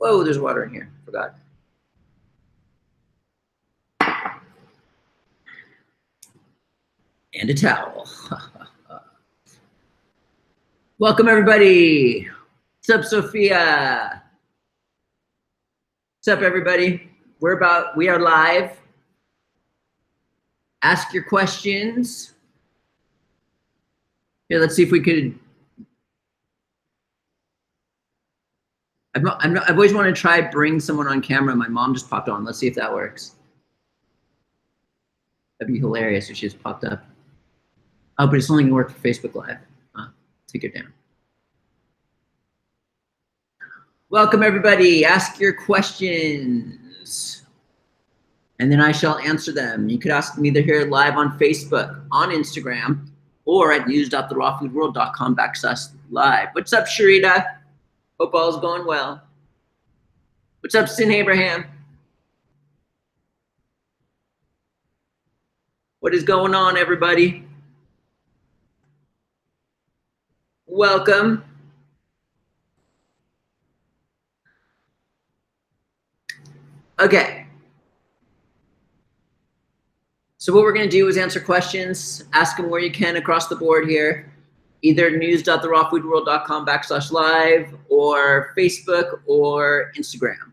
Whoa, there's water in here. Forgot. And a towel. Welcome, everybody. What's up, Sophia? What's up, everybody? We are live. Ask your questions. Here, let's see if we could. I've always wanted to try bring someone on camera. My mom just popped on. Let's see if that works. That'd be hilarious if she just popped up. Oh, but it's only gonna work for Facebook Live. Take it down. Welcome, everybody. Ask your questions, and then I shall answer them. You could ask them either here live on Facebook, on Instagram, or at news.therawfoodworld.com/live. What's up, Sharita? Hope all's going well. What's up, Sin Abraham? What is going on, everybody? Welcome. Okay. So what we're going to do is answer questions. Ask them where you can across the board here. Either news.therawfoodworld.com/live or Facebook or Instagram.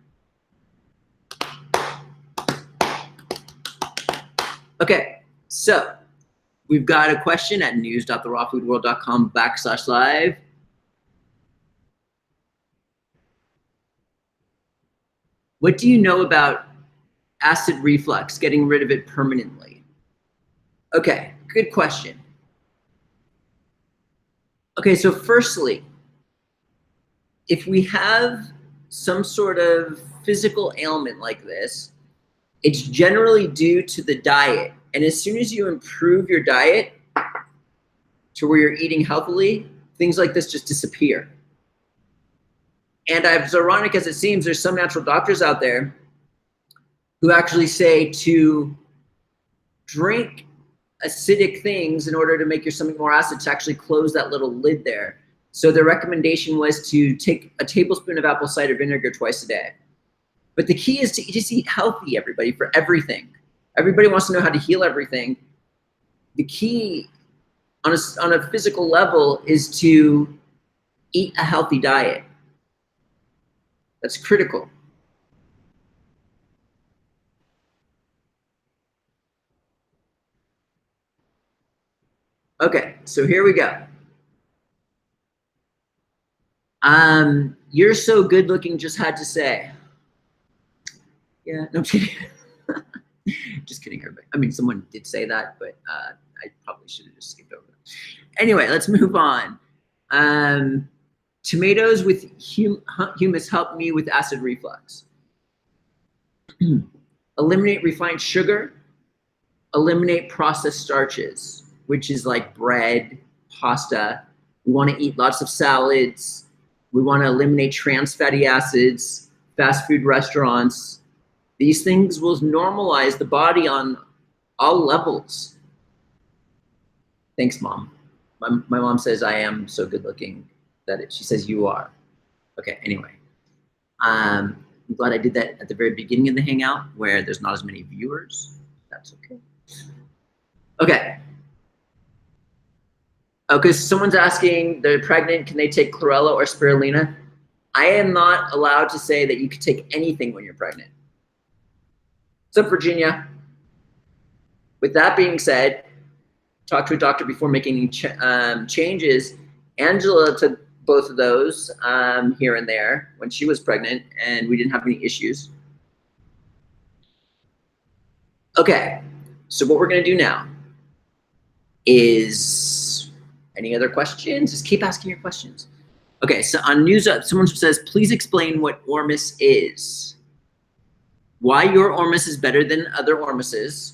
Okay, so we've got a question at news.therawfoodworld.com/live. What do you know about acid reflux, getting rid of it permanently? Okay, good question. Okay, so firstly, if we have some sort of physical ailment like this, it's generally due to the diet. And as soon as you improve your diet to where you're eating healthily, things like this just disappear. And as ironic as it seems, there's some natural doctors out there who actually say to drink acidic things in order to make your stomach more acid to actually close that little lid there. So the recommendation was to take a tablespoon of apple cider vinegar twice a day. But the key is to just eat healthy, everybody, for everything. Everybody wants to know how to heal everything. The key on a physical level is to eat a healthy diet. That's critical. Okay, so here we go. You're so good looking, just had to say. Yeah, no, I'm kidding. Just kidding, everybody. I mean, someone did say that, but I probably should have just skipped over it. Anyway, let's move on. Tomatoes with humus help me with acid reflux. Eliminate refined sugar. Eliminate processed starches, which is like bread, pasta. We want to eat lots of salads. We want to eliminate trans fatty acids, fast food restaurants. These things will normalize the body on all levels. Thanks, Mom. My mom says I am so good looking that she says you are. Okay, anyway. I'm glad I did that at the very beginning of the Hangout where there's not as many viewers. That's okay. Okay. Okay, so someone's asking, they're pregnant, can they take Chlorella or Spirulina? I am not allowed to say that you can take anything when you're pregnant. What's up, Virginia? With that being said, talk to a doctor before making any changes. Angela took both of those here and there when she was pregnant, and we didn't have any issues. Okay, so what we're gonna do now is, any other questions? Just keep asking your questions. Okay, so on News Up, someone says, please explain what Ormus is. Why your Ormus is better than other Ormuses,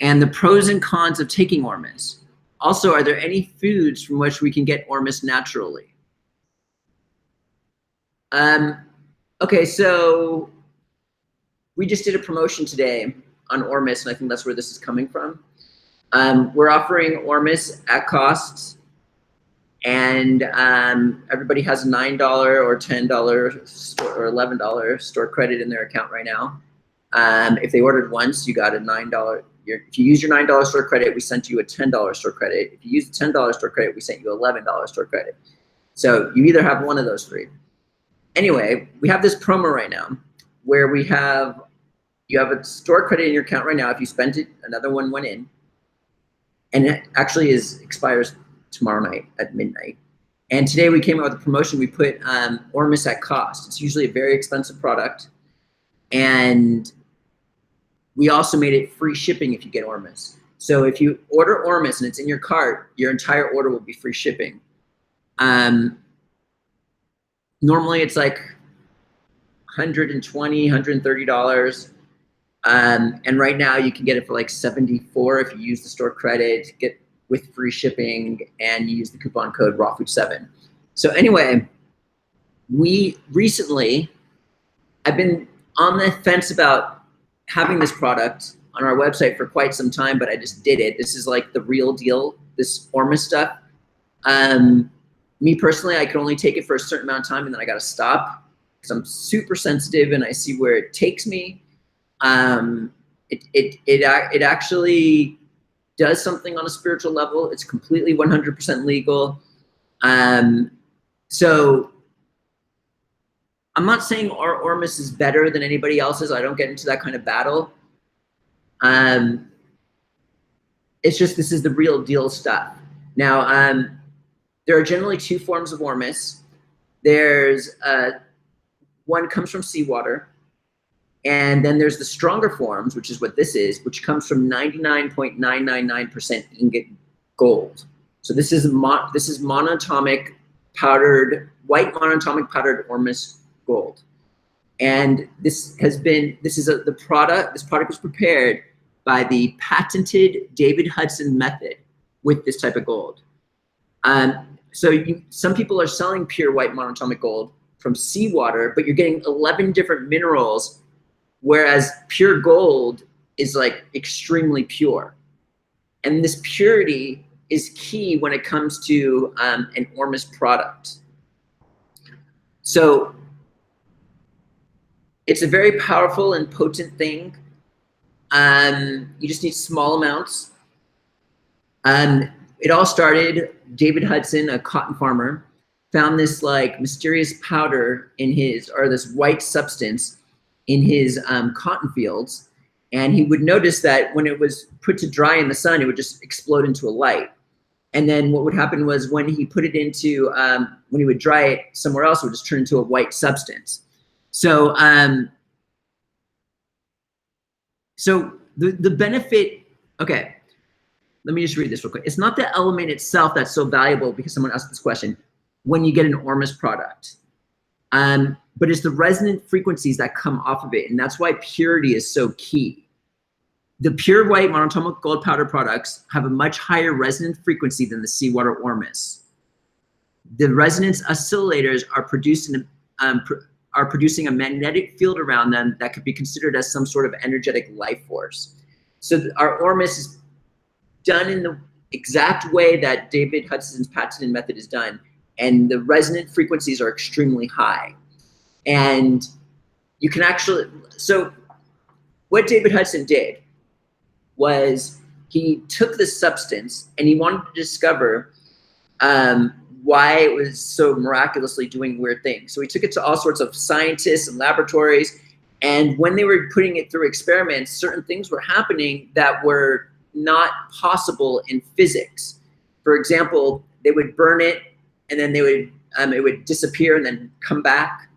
and the pros and cons of taking Ormus. Also, are there any foods from which we can get Ormus naturally? Okay, so we just did a promotion today on Ormus, and I think that's where this is coming from. We're offering Ormus at cost, and everybody has a $9 or $10 or $11 store credit in their account right now. If they ordered once, you got a $9. If you use your $9 store credit, we sent you a $10 store credit. If you use the $10 store credit, we sent you $11 store credit. So you either have one of those three. Anyway, we have this promo right now where you have a store credit in your account right now. If you spent it, another one went in, and it actually expires tomorrow night at midnight. And today we came out with a promotion. We put Ormus at cost. It's usually a very expensive product, and we also made it free shipping if you get Ormus. So if you order Ormus and it's in your cart, your entire order will be free shipping. Normally it's like $120, $130. And right now you can get it for like $74 if you use the store credit, get with free shipping, and you use the coupon code RAWFOOD7. So anyway, I've been on the fence about having this product on our website for quite some time, but I just did it. This is like the real deal, this Ormus stuff. Me personally, I can only take it for a certain amount of time and then I gotta stop because I'm super sensitive and I see where it takes me. It actually does something on a spiritual level. It's completely 100% legal. So I'm not saying our Ormus is better than anybody else's. I don't get into that kind of battle. It's just, this is the real deal stuff. Now, there are generally two forms of Ormus. There's one comes from seawater, and then there's the stronger forms, which is what this is, which comes from 99.999% ingot gold. So this is monatomic powdered, white monatomic powdered Ormus gold. And this product was prepared by the patented David Hudson method with this type of gold. Some people are selling pure white monatomic gold from seawater, but you're getting 11 different minerals, whereas pure gold is like extremely pure. And this purity is key when it comes to an Ormus product. So it's a very powerful and potent thing. You just need small amounts. It all started, David Hudson, a cotton farmer, found this like mysterious powder in this white substance in his cotton fields. And he would notice that when it was put to dry in the sun, it would just explode into a light. And then what would happen was when he put it into, when he would dry it somewhere else, it would just turn into a white substance. So, the benefit, okay. Let me just read this real quick. It's not the element itself that's so valuable, because someone asked this question, when you get an Ormus product. But it's the resonant frequencies that come off of it. And that's why purity is so key. The pure white monatomic gold powder products have a much higher resonant frequency than the seawater Ormus. The resonance oscillators are producing a magnetic field around them that could be considered as some sort of energetic life force. So our Ormus is done in the exact way that David Hudson's patented method is done, and the resonant frequencies are extremely high. And you can actually, so what David Hudson did was he took this substance and he wanted to discover why it was so miraculously doing weird things. So he took it to all sorts of scientists and laboratories, and when they were putting it through experiments, certain things were happening that were not possible in physics. For example, they would burn it and then it would disappear and then come back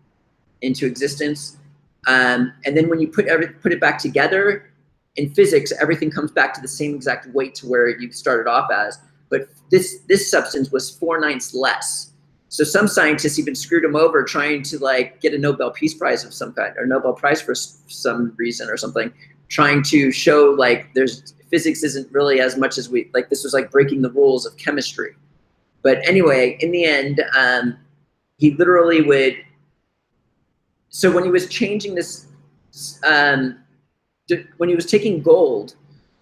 into existence. And then when you put it back together in physics, everything comes back to the same exact weight to where you started off as. But this substance was 4/9 less. So some scientists even screwed him over trying to like get a Nobel Peace Prize of some kind, or Nobel Prize for some reason or something, trying to show like physics isn't really as much as this was like breaking the rules of chemistry. But anyway, in the end, he literally would, so when he was changing this, when he was taking gold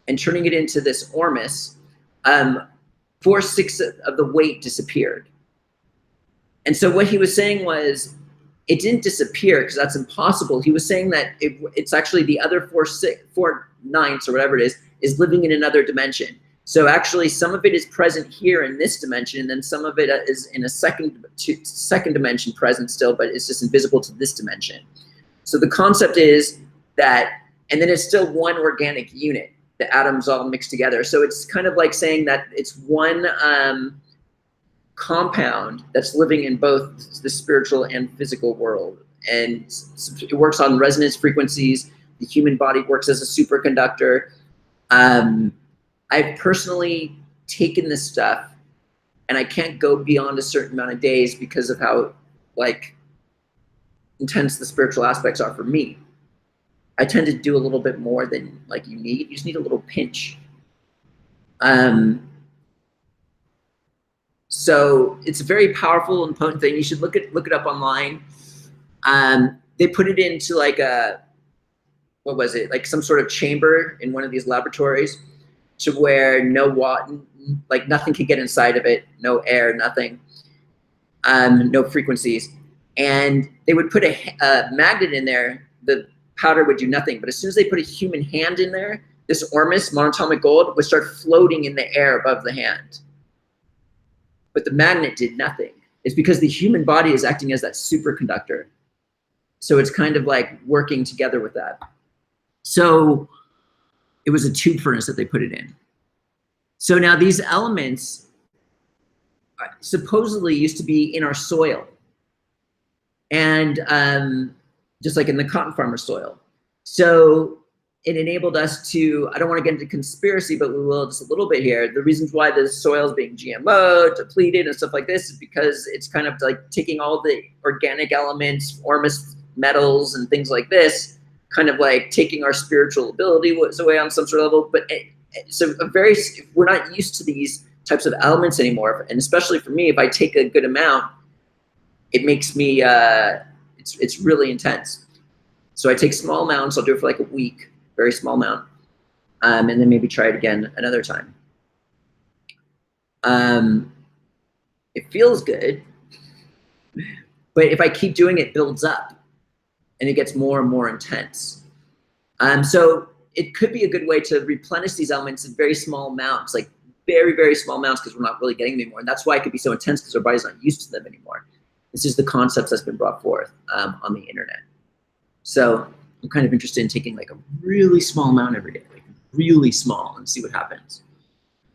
and turning it into this Ormus, 4/6 of the weight disappeared. And so what he was saying was, it didn't disappear because that's impossible. He was saying that it's actually the other four ninths or whatever it is living in another dimension. So actually some of it is present here in this dimension, and then some of it is in a second dimension present still, but it's just invisible to this dimension. So the concept is that, and then it's still one organic unit, the atoms all mixed together. So it's kind of like saying that it's one compound that's living in both the spiritual and physical world. And it works on resonance frequencies. The human body works as a superconductor. I've personally taken this stuff, and I can't go beyond a certain amount of days because of how like intense the spiritual aspects are for me. I tend to do a little bit more than like you need. You just need a little pinch. So it's a very powerful and potent thing. You should look it up online. They put it into like a, what was it? Like some sort of chamber in one of these laboratories to where no water, like nothing could get inside of it, no air, nothing, no frequencies. And they would put a magnet in there, the powder would do nothing. But as soon as they put a human hand in there, this ormus, monatomic gold, would start floating in the air above the hand. But the magnet did nothing. It's because the human body is acting as that superconductor. So it's kind of like working together with that. So it was a tube furnace that they put it in. So now these elements supposedly used to be in our soil. And just like in the cotton farmer soil. So it enabled us to, I don't want to get into conspiracy, but we will just a little bit here. The reasons why the soil is being GMO, depleted and stuff like this is because it's kind of like taking all the organic elements, ormus metals and things like this, kind of like taking our spiritual ability away on some sort of level. But so we're not used to these types of elements anymore. And especially for me, if I take a good amount, it makes me, it's really intense. So I take small amounts, I'll do it for like a week, very small amount, and then maybe try it again another time. It feels good, but if I keep doing it, it builds up and it gets more and more intense. So it could be a good way to replenish these elements in very small amounts, like very, very small amounts, because we're not really getting them anymore. And that's why it could be so intense, because our body's not used to them anymore. This is the concepts that's been brought forth on the internet. So I'm kind of interested in taking like a really small amount every day, like really small, and see what happens.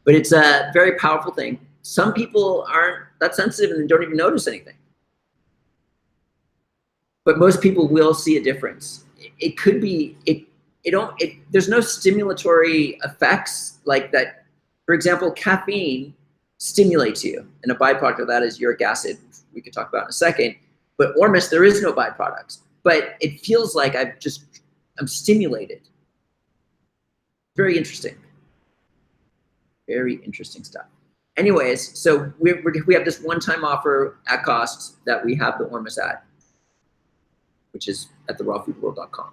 But it's a very powerful thing. Some people aren't that sensitive and don't even notice anything. But most people will see a difference. It could be, there's no stimulatory effects like that. For example, caffeine stimulates you, and a byproduct of that is uric acid, which we could talk about in a second. But ormus, there is no byproducts. But it feels like I'm stimulated. Very interesting. Very interesting stuff. Anyways, so we have this one-time offer at cost that we have the ormus at, which is at therawfoodworld.com.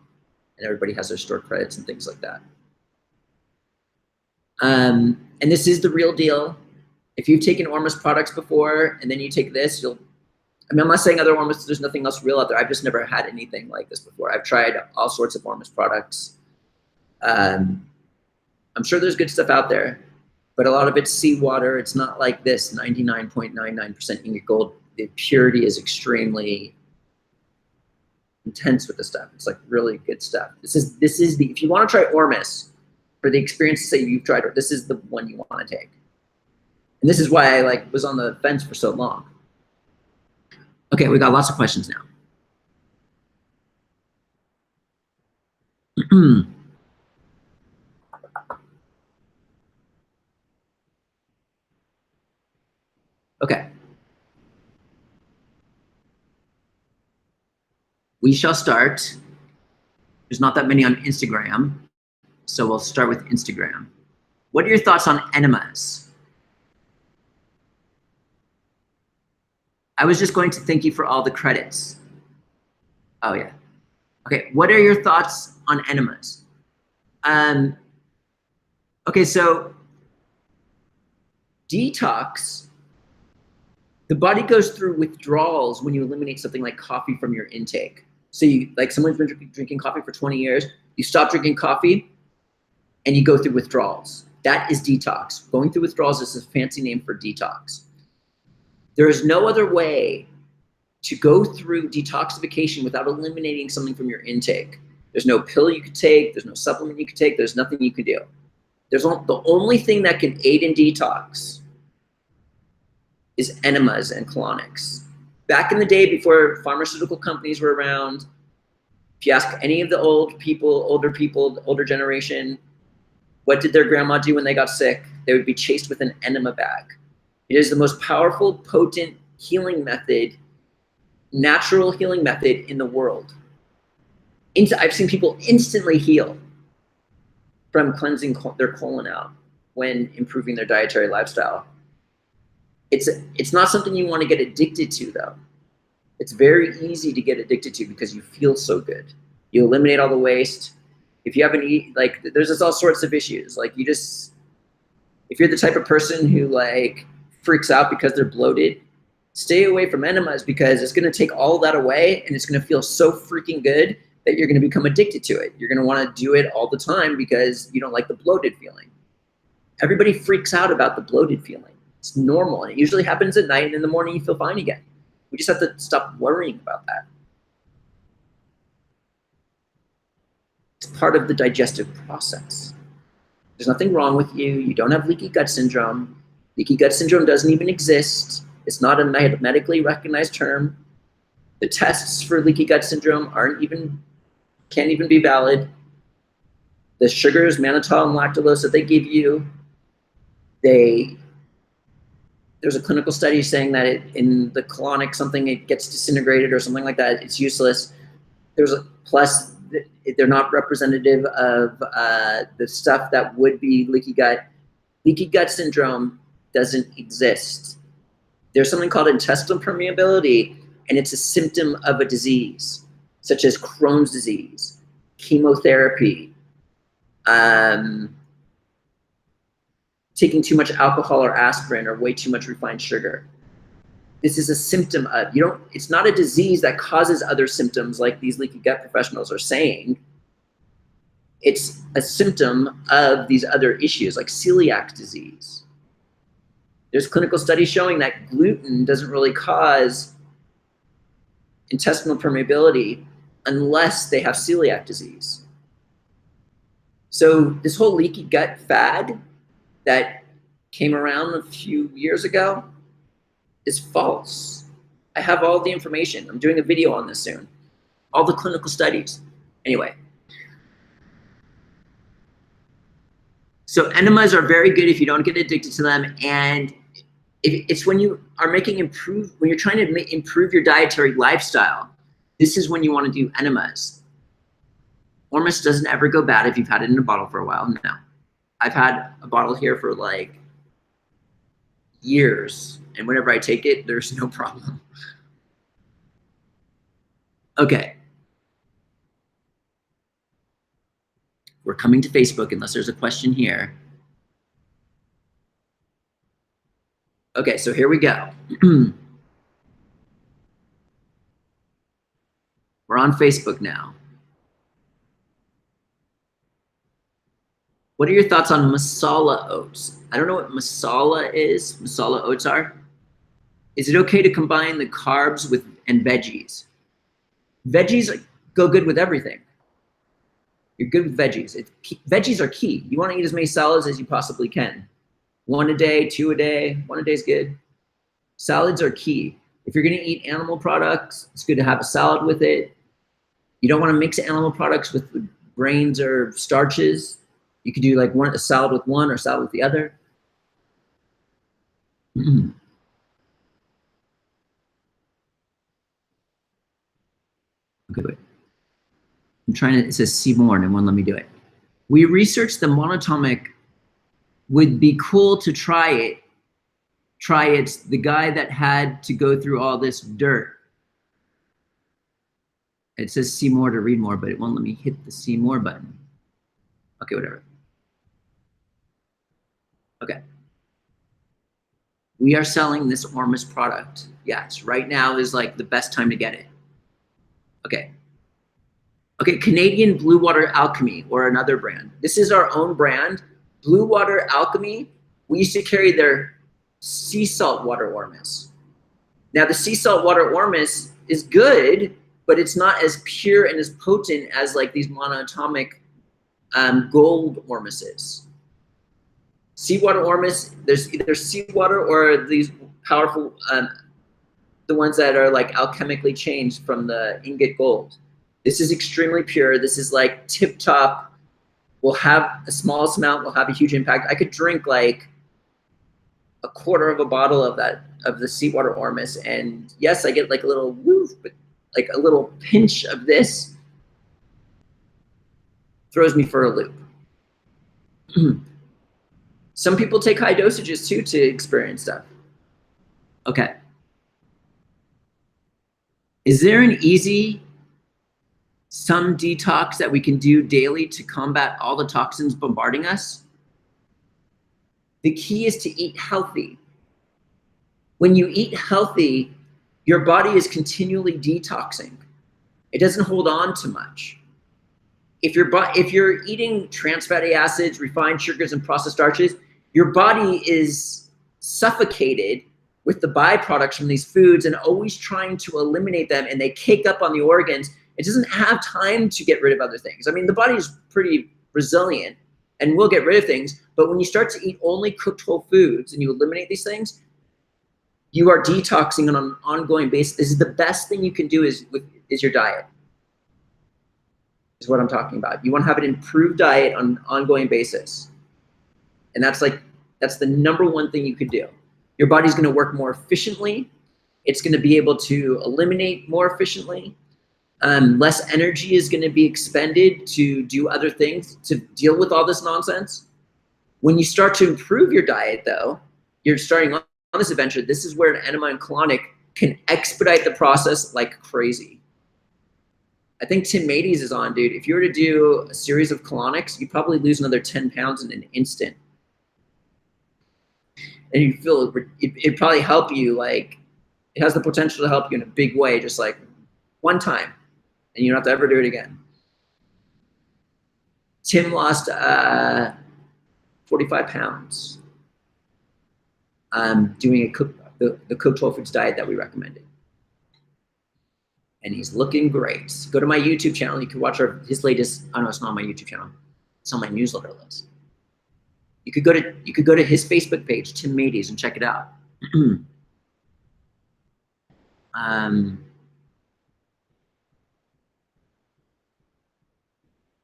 And everybody has their store credits and things like that. And this is the real deal. If you've taken ormus products before and then you take this, I'm not saying other ormus, there's nothing else real out there. I've just never had anything like this before. I've tried all sorts of ormus products. I'm sure there's good stuff out there, but a lot of it's seawater. It's not like this 99.99% ingot gold. The purity is extremely intense with the stuff. It's like really good stuff. This is if you want to try ormus for the experience to say you've tried it, this is the one you want to take. And this is why I was on the fence for so long. Okay, we got lots of questions now. Okay. We shall start. There's not that many on Instagram, so we'll start with Instagram. What are your thoughts on enemas? I was just going to thank you for all the credits. Oh yeah. Okay, what are your thoughts on enemas? Okay, so Detox The body goes through withdrawals when you eliminate something like coffee from your intake. So you, like someone's been drinking coffee for 20 years, you stop drinking coffee and you go through withdrawals. That is detox. Going through withdrawals is a fancy name for detox. There is no other way to go through detoxification without eliminating something from your intake. There's no pill you could take, there's no supplement you could take, there's nothing you could do. The only thing that can aid in detox is enemas and colonics. Back in the day before pharmaceutical companies were around, if you ask any of the older people, older generation, what did their grandma do when they got sick? They would be chased with an enema bag. It is the most powerful, potent healing method, natural healing method in the world. I've seen people instantly heal from cleansing their colon out when improving their dietary lifestyle. It's not something you want to get addicted to, though. It's very easy to get addicted to because you feel so good. You eliminate all the waste. If you haven't eaten, like, there's just all sorts of issues. Like, if you're the type of person who like freaks out because they're bloated, stay away from enemas because it's going to take all that away and it's going to feel so freaking good that you're going to become addicted to it. You're going to want to do it all the time because you don't like the bloated feeling. Everybody freaks out about the bloated feeling. It's normal, and it usually happens at night, and in the morning you feel fine again. We just have to stop worrying about that. It's part of the digestive process. There's nothing wrong with you. You don't have leaky gut syndrome. Leaky gut syndrome doesn't even exist. It's not a medically recognized term. The tests for leaky gut syndrome can't even be valid. The sugars, mannitol and lactulose that they give you, there's a clinical study saying that in the colonic it gets disintegrated or something like that. It's useless. Plus they're not representative of the stuff that would be leaky gut. Leaky gut syndrome doesn't exist. There's something called intestinal permeability, and it's a symptom of a disease, such as Crohn's disease, chemotherapy, taking too much alcohol or aspirin or way too much refined sugar. This is a symptom of, it's not a disease that causes other symptoms like these leaky gut professionals are saying. It's a symptom of these other issues like celiac disease. There's clinical studies showing that gluten doesn't really cause intestinal permeability unless they have celiac disease. So this whole leaky gut fad that came around a few years ago is false. I have all the information. I'm doing a video on this soon. All the clinical studies. Anyway. So enemas are very good if you don't get addicted to them. And it's when you are when you're trying to improve your dietary lifestyle, this is when you want to do enemas. Ormus doesn't ever go bad if you've had it in a bottle for a while. No. I've had a bottle here for like years, and whenever I take it, there's no problem. Okay. We're coming to Facebook unless there's a question here. Okay, so here we go. We're on Facebook now. What are your thoughts on masala oats? I don't know what masala is. Masala oats are. Is it okay to combine the carbs and veggies? Veggies go good with everything. You're good with veggies. Veggies are key. You want to eat as many salads as you possibly can. 1 a day, 2 a day. 1 a day is good. Salads are key. If you're going to eat animal products, it's good to have a salad with it. You don't want to mix animal products with grains or starches. You could do like a salad with one or salad with the other. Okay, wait. I'm trying to, it says see more and it won't let me do it. We researched the monatomic. Would be cool to try it. It's the guy that had to go through all this dirt. It says see more to read more, but it won't let me hit the see more button. Okay, whatever. Okay. We are selling this Ormus product. Yes, right now is like the best time to get it. Okay. Okay, Canadian Blue Water Alchemy, or another brand. This is our own brand. Blue Water Alchemy, we used to carry their sea salt water Ormus. Now the sea salt water Ormus is good, but it's not as pure and as potent as like these monoatomic gold Ormuses. Seawater Ormus, there's either seawater or these powerful, the ones that are like alchemically changed from the ingot gold. This is extremely pure. This is like tip top. We'll have the smallest amount, will have a huge impact. I could drink like a quarter of a bottle of that, of the seawater Ormus. And yes, I get like a little woof, but like a little pinch of this throws me for a loop. Some people take high dosages too to experience stuff. Okay. Is there an easy some detox that we can do daily to combat all the toxins bombarding us? The key is to eat healthy. When you eat healthy, your body is continually detoxing. It doesn't hold on to much. If you're eating trans fatty acids, refined sugars, and processed starches, your body is suffocated with the byproducts from these foods and always trying to eliminate them, and they cake up on the organs. It doesn't have time to get rid of other things. I mean, the body is pretty resilient and will get rid of things, but when you start to eat only cooked whole foods and you eliminate these things, you are detoxing on an ongoing basis. This is the best thing you can do is your diet, is what I'm talking about. You want to have an improved diet on an ongoing basis. And that's the number one thing you could do. Your body's going to work more efficiently. It's going to be able to eliminate more efficiently. Less energy is going to be expended to do other things, to deal with all this nonsense. When you start to improve your diet, though, you're starting on this adventure. This is where an enema and colonic can expedite the process like crazy. I think Tim Mades is on, dude. If you were to do a series of colonics, you'd probably lose another 10 pounds in an instant. And you feel it'd probably help you, like, it has the potential to help you in a big way, just like one time, and you don't have to ever do it again. Tim lost 45 pounds doing the cooked Wholefoods diet that we recommended. And he's looking great. Go to my YouTube channel. You can watch his latest, oh no, it's not on my YouTube channel. It's on my newsletter list. You could go to his Facebook page, Tim Mades, and check it out.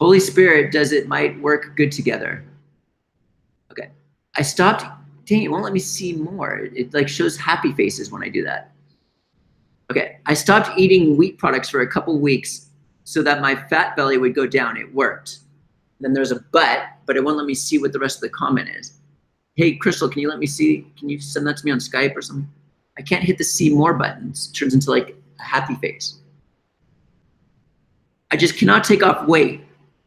Holy Spirit might work good together. Okay. I stopped, dang, it won't let me see more. It like shows happy faces when I do that. Okay, I stopped eating wheat products for a couple weeks so that my fat belly would go down. It worked. Then there's a but it won't let me see what the rest of the comment is. Hey, Crystal, can you let me see? Can you send that to me on Skype or something? I can't hit the see more button. It turns into like a happy face. I just cannot take off weight.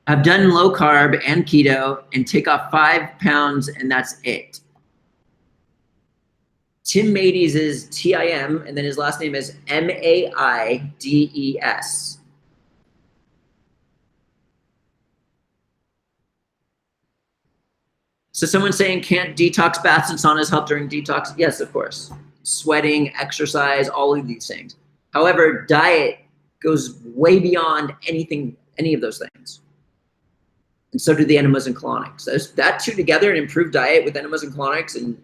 I've done low carb and keto and take off 5 pounds and that's it. Tim Mades is Tim, and then his last name is Maides. So someone's saying, can't detox baths and saunas help during detox? Yes, of course. Sweating, exercise, all of these things. However, diet goes way beyond any of those things. And so do the enemas and colonics. That two together, an improved diet with enemas and colonics and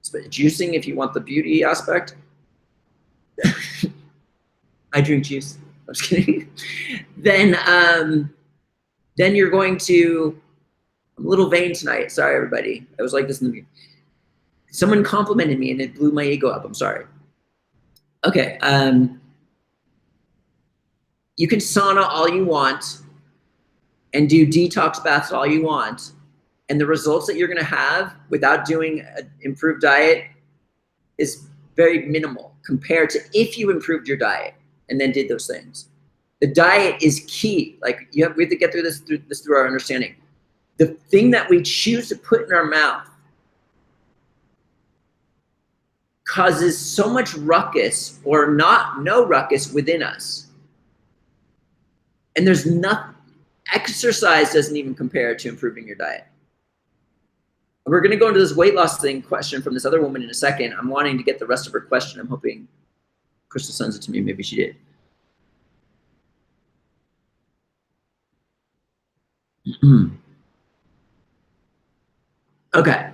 juicing if you want the beauty aspect. I drink juice. I'm just kidding. Then you're going to, I'm a little vain tonight. Sorry, everybody. I was like this in the beginning. Someone complimented me and it blew my ego up. I'm sorry. Okay. You can sauna all you want and do detox baths all you want. And the results that you're going to have without doing an improved diet is very minimal compared to if you improved your diet and then did those things. The diet is key. Like we have to get through this through our understanding. The thing that we choose to put in our mouth causes so much ruckus or no ruckus within us. And there's nothing, exercise doesn't even compare to improving your diet. We're going to go into this weight loss question from this other woman in a second. I'm wanting to get the rest of her question. I'm hoping Crystal sends it to me. Maybe she did. Okay.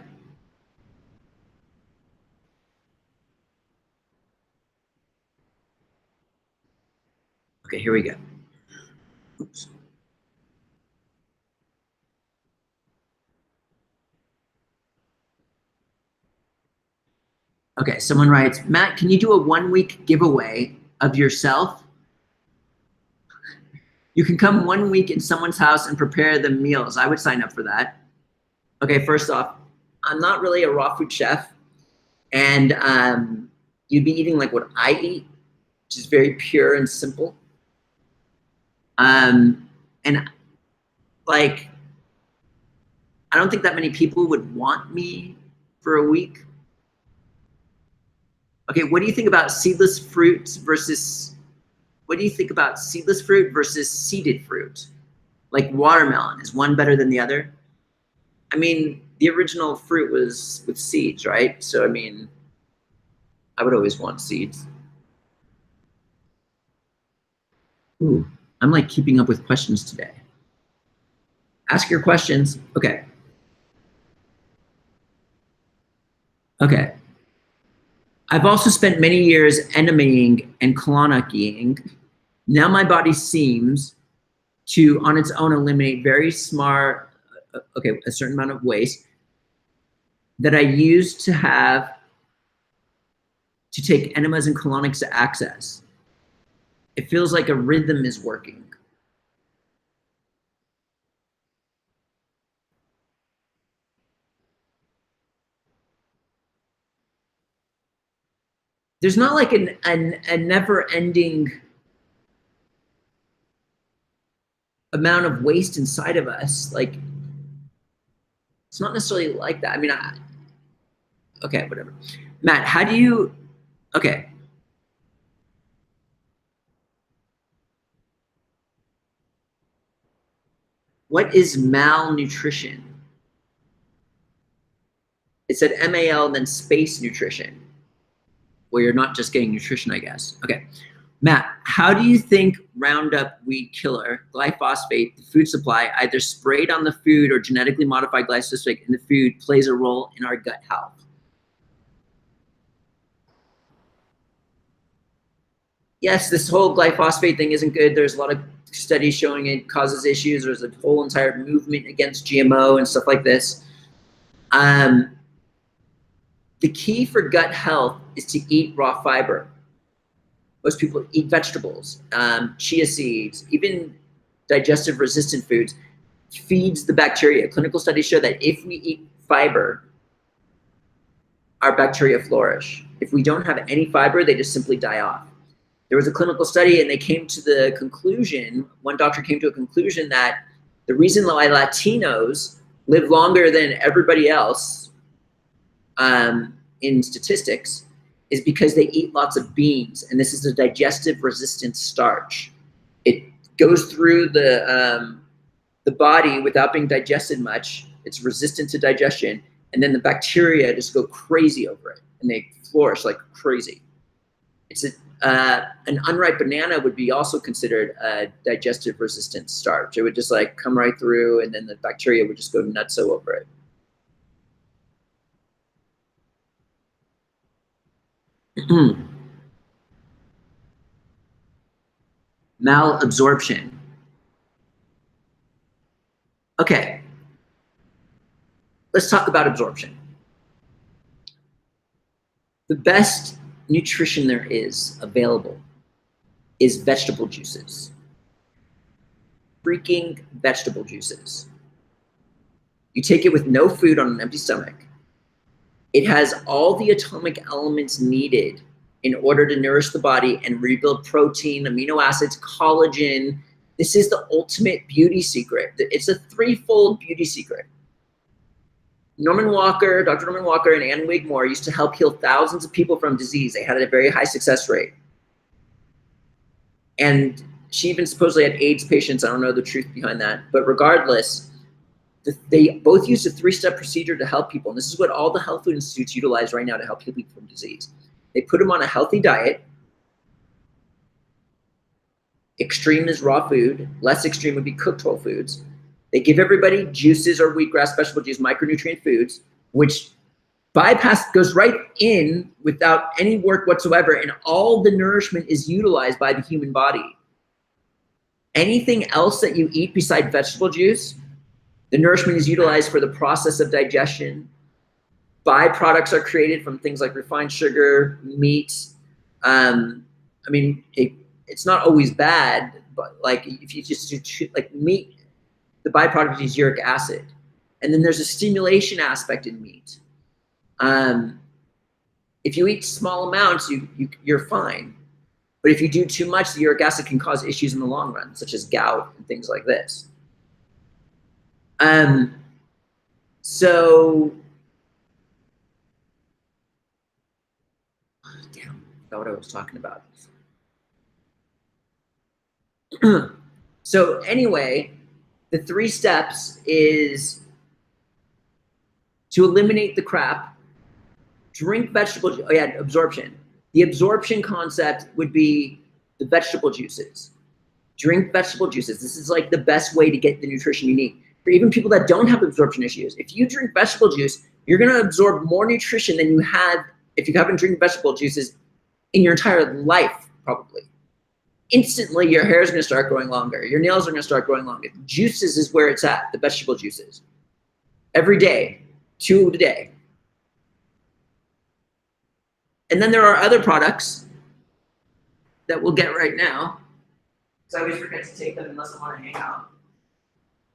Okay, here we go. Oops. Okay, someone writes, Matt, can you do a 1 week giveaway of yourself? You can come 1 week in someone's house and prepare the meals. I would sign up for that. Okay, first off, I'm not really a raw food chef, and you'd be eating like what I eat, which is very pure and simple. And like, I don't think that many people would want me for a week. Okay, what do you think about seedless fruits versus, what do you think about seedless fruit versus seeded fruit? Like watermelon, is one better than the other? I mean, the original fruit was with seeds, right? So, I mean, I would always want seeds. Ooh, I'm like keeping up with questions today. Ask your questions. Okay. Okay. I've also spent many years enemying and colonic-ing. Now my body seems to, on its own, eliminate very smart, a certain amount of waste that I used to have to take enemas and colonics to access. It feels like a rhythm is working. There's not like a never-ending amount of waste inside of us. Like, it's not necessarily like that. I mean, okay, whatever. Matt, how do you, okay. What is malnutrition? It said MAL, then space nutrition, where you're not just getting nutrition, I guess. Okay. Matt, how do you think Roundup weed killer, glyphosate, the food supply, either sprayed on the food or genetically modified glyphosate in the food, plays a role in our gut health? Yes, this whole glyphosate thing isn't good. There's a lot of studies showing it causes issues. There's a whole entire movement against GMO and stuff like this. The key for gut health is to eat raw fiber. Most people eat vegetables, chia seeds, even digestive resistant foods, feeds the bacteria. Clinical studies show that if we eat fiber, our bacteria flourish. If we don't have any fiber, they just simply die off. There was a clinical study and they came to the conclusion, one doctor came to a conclusion that the reason why Latinos live longer than everybody else in statistics is because they eat lots of beans, and this is a digestive resistant starch. It goes through the body without being digested much. It's resistant to digestion, and then the bacteria just go crazy over it, and they flourish like crazy. It's an unripe banana would be also considered a digestive resistant starch. It would just like come right through, and then the bacteria would just go nutso over it. Malabsorption. Okay, let's talk about absorption. The best nutrition there is available is vegetable juices. Freaking vegetable juices. You take it with no food on an empty stomach. It has all the atomic elements needed in order to nourish the body and rebuild protein, amino acids, collagen. This is the ultimate beauty secret. It's a threefold beauty secret. Dr. Norman Walker and Ann Wigmore used to help heal thousands of people from disease. They had a very high success rate. And she even supposedly had AIDS patients. I don't know the truth behind that. But regardless, they both used a 3-step procedure to help people. And this is what all the health food institutes utilize right now to help heal people from disease. They put them on a healthy diet. Extreme is raw food. Less extreme would be cooked whole foods. They give everybody juices or wheatgrass, vegetable juice, micronutrient foods, which goes right in without any work whatsoever, and all the nourishment is utilized by the human body. Anything else that you eat beside vegetable juice, the nourishment is utilized for the process of digestion. Byproducts are created from things like refined sugar, meat. It's not always bad, but like if you just do like meat, the byproduct is uric acid. And then there's a stimulation aspect in meat. If you eat small amounts, you're fine. But if you do too much, the uric acid can cause issues in the long run, such as gout and things like this. So, damn, I forgot what I was talking about. So anyway, the 3 steps is to eliminate the crap, drink vegetable juice. Oh yeah, absorption. The absorption concept would be the vegetable juices. Drink vegetable juices. This is like the best way to get the nutrition you need. For even people that don't have absorption issues, if you drink vegetable juice, you're gonna absorb more nutrition than you had if you haven't drank vegetable juices in your entire life, probably. Instantly, your hair is gonna start growing longer. Your nails are gonna start growing longer. Juices is where it's at, the vegetable juices. Every day, 2 a day. And then there are other products that we'll get right now, because I always forget to take them unless I want to hang out.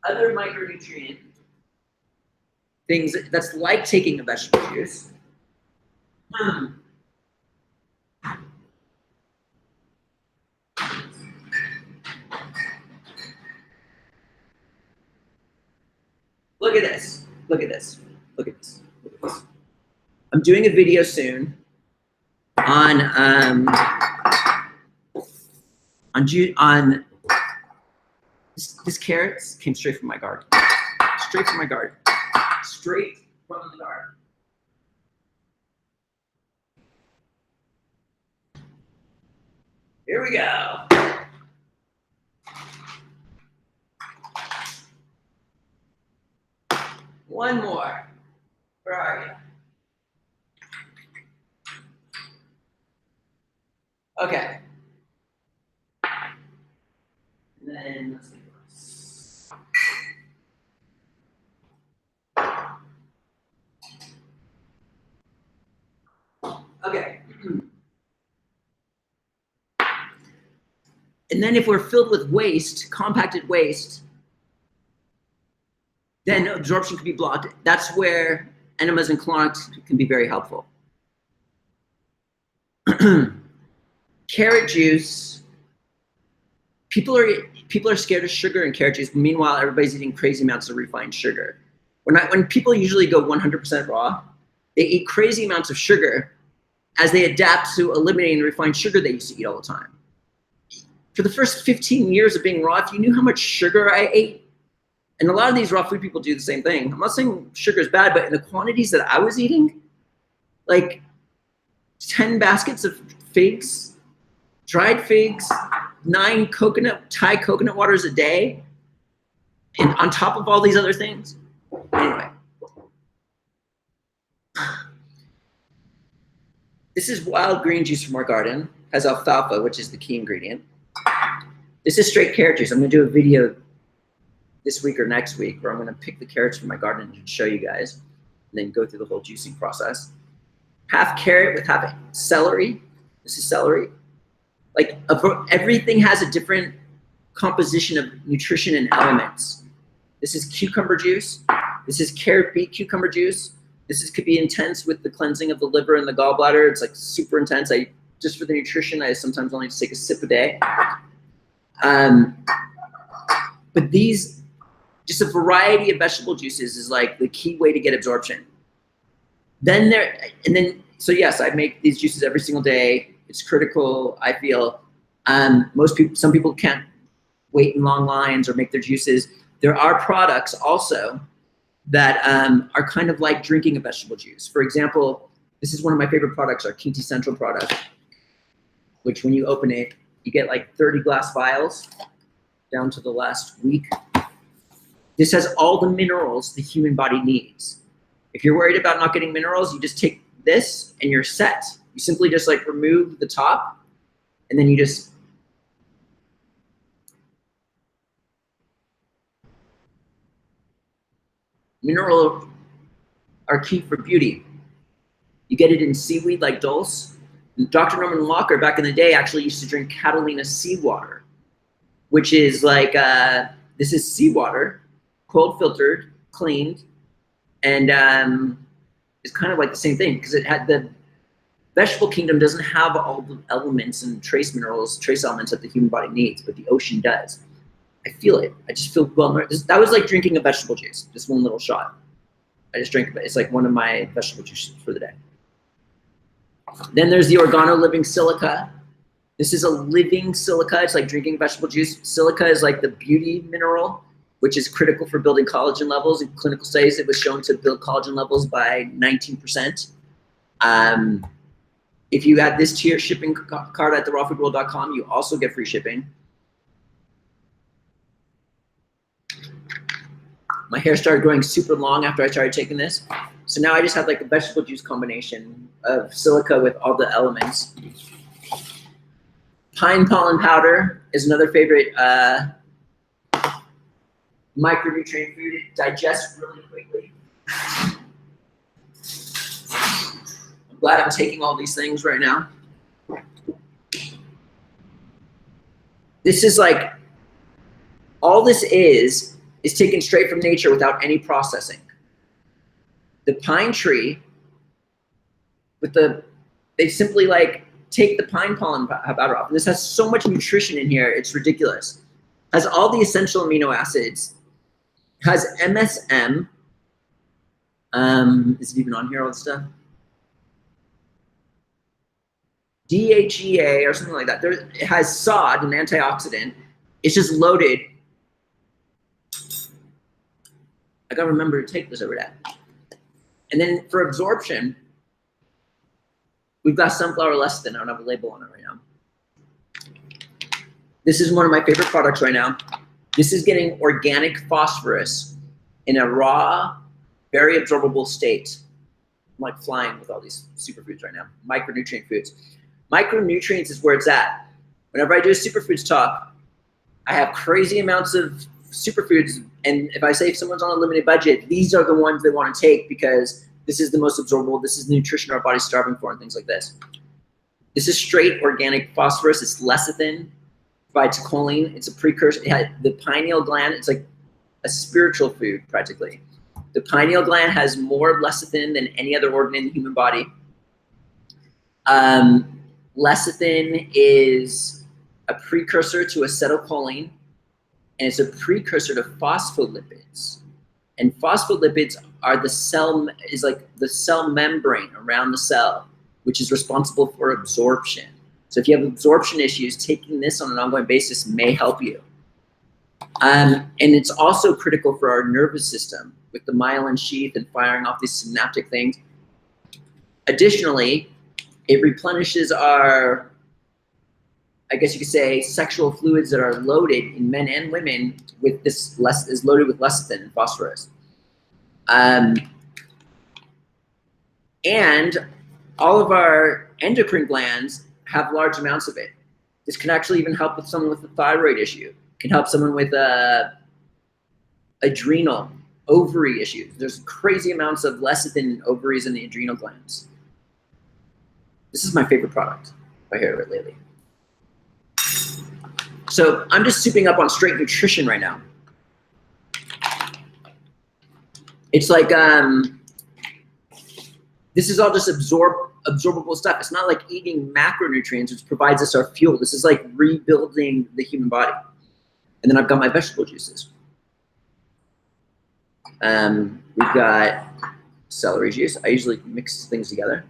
Other micronutrient things that's like taking a vegetable juice. Look at this. Look at this. Look at this. Look at this. I'm doing a video soon on this carrots came straight from my garden. Straight from my garden. Straight from the garden. Here we go. One more. Where are you? Okay. And then let's do this. Okay. And then if we're filled with waste, compacted waste, then absorption can be blocked. That's where enemas and colonics can be very helpful. Carrot juice. People are scared of sugar in carrot juice. Meanwhile, everybody's eating crazy amounts of refined sugar. When people usually go 100% raw, they eat crazy amounts of sugar as they adapt to eliminating the refined sugar they used to eat all the time. For the first 15 years of being raw, if you knew how much sugar I ate, and a lot of these raw food people do the same thing. I'm not saying sugar is bad, but in the quantities that I was eating, like 10 baskets of figs, dried figs, 9 Thai coconut waters a day, and on top of all these other things. Anyway. This is wild green juice from our garden. Has alfalfa, which is the key ingredient. This is straight carrot juice. I'm gonna do a video this week or next week where I'm gonna pick the carrots from my garden and show you guys, and then go through the whole juicing process. Half carrot with half celery. This is celery. Like everything has a different composition of nutrition and elements. This is cucumber juice. This is carrot beet cucumber juice. This could be intense with the cleansing of the liver and the gallbladder. It's like super intense. Just for the nutrition, I sometimes only take a sip a day. But these just a variety of vegetable juices is like the key way to get absorption. So yes, I make these juices every single day. It's critical, I feel. Some people can't wait in long lines or make their juices. There are products also that are kind of like drinking a vegetable juice. For example, this is one of my favorite products, our Kinti Central product, which when you open it, you get like 30 glass vials down to the last week. This has all the minerals the human body needs. If you're worried about not getting minerals, you just take this and you're set. You simply just like remove the top and then you just minerals are key for beauty. You get it in seaweed like dulse. Dr. Norman Walker back in the day actually used to drink Catalina Sea Water, which is like, this is seawater, cold filtered, cleaned, and it's kind of like the same thing because it had the vegetable kingdom doesn't have all the elements and trace minerals, trace elements that the human body needs, but the ocean does. I feel it. I just feel well. That was like drinking a vegetable juice, just one little shot. I just drank it. It's like one of my vegetable juices for the day. Then there's the Organo Living Silica. This is a living silica. It's like drinking vegetable juice. Silica is like the beauty mineral, which is critical for building collagen levels. In clinical studies, it was shown to build collagen levels by 19%. If you add this to your shipping cart at therawfoodworld.com, you also get free shipping. My hair started growing super long after I started taking this. So now I just have like a vegetable juice combination of silica with all the elements. Pine pollen powder is another favorite micronutrient food. It digests really quickly. I'm glad I'm taking all these things right now. This is like, all this is taken straight from nature without any processing. The pine tree, they simply like take the pine pollen powder off. And this has so much nutrition in here, it's ridiculous. Has all the essential amino acids, has MSM, is it even on here, all this stuff? DHEA or something like that. It has SOD, an antioxidant. It's just loaded. I gotta remember to take this every day. And then for absorption, we've got sunflower lecithin. I don't have a label on it right now. This is one of my favorite products right now. This is getting organic phosphorus in a raw, very absorbable state. I'm like flying with all these superfoods right now. Micronutrient foods. Micronutrients is where it's at. Whenever I do a superfoods talk, I have crazy amounts of superfoods, and if I say if someone's on a limited budget, these are the ones they want to take because this is the most absorbable, this is the nutrition our body's starving for, and things like this. This is straight organic phosphorus. It's lecithin, provides choline. It's a precursor. The pineal gland, it's like a spiritual food practically. The pineal gland has more lecithin than any other organ in the human body. Lecithin is a precursor to acetylcholine, and it's a precursor to phospholipids. And phospholipids are the cell membrane around the cell, which is responsible for absorption. So if you have absorption issues, taking this on an ongoing basis may help you. And it's also critical for our nervous system with the myelin sheath and firing off these synaptic things. Additionally, it replenishes our, I guess you could say, sexual fluids that are loaded in men and women with this is loaded with lecithin and phosphorus. And all of our endocrine glands have large amounts of it. This can actually even help with someone with a thyroid issue. It can help someone with adrenal, ovary issues. There's crazy amounts of lecithin in ovaries and the adrenal glands. This is my favorite product. I hear it lately. So I'm just souping up on straight nutrition right now. It's like, this is all just absorbable stuff. It's not like eating macronutrients, which provides us our fuel. This is like rebuilding the human body. And then I've got my vegetable juices. We've got celery juice. I usually mix things together.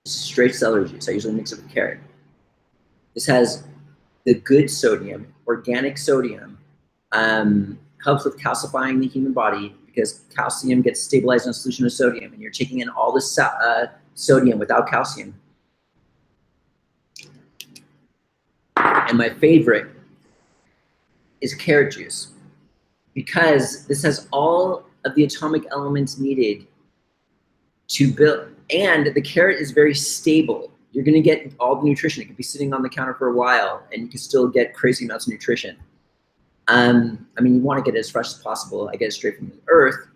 Straight celery juice. I usually mix it with carrot. This has the good sodium, organic sodium, helps with calcifying the human body because calcium gets stabilized in a solution of sodium, and you're taking in all this sodium without calcium. And my favorite is carrot juice because this has all of the atomic elements needed to build, and the carrot is very stable. You're gonna get all the nutrition. It could be sitting on the counter for a while and you can still get crazy amounts of nutrition. I mean, you wanna get it as fresh as possible. I get it straight from the earth,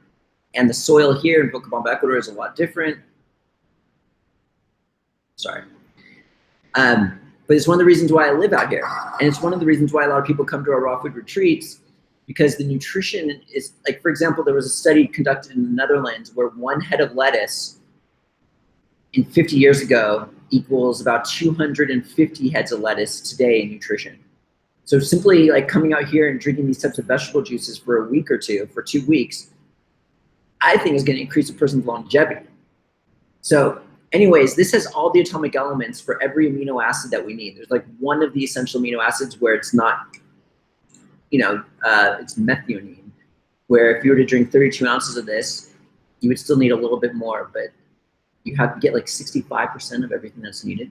and the soil here in Vilcabamba, Ecuador is a lot different. Sorry. But it's one of the reasons why I live out here. And it's one of the reasons why a lot of people come to our raw food retreats, because the nutrition is, like, for example, there was a study conducted in the Netherlands where one head of lettuce in 50 years ago equals about 250 heads of lettuce today in nutrition. So simply like coming out here and drinking these types of vegetable juices for a week or two, for 2 weeks, I think is gonna increase a person's longevity. So anyways, this has all the atomic elements for every amino acid that we need. There's like one of the essential amino acids where it's not, it's methionine, where if you were to drink 32 ounces of this, you would still need a little bit more, but you have to get like 65% of everything that's needed.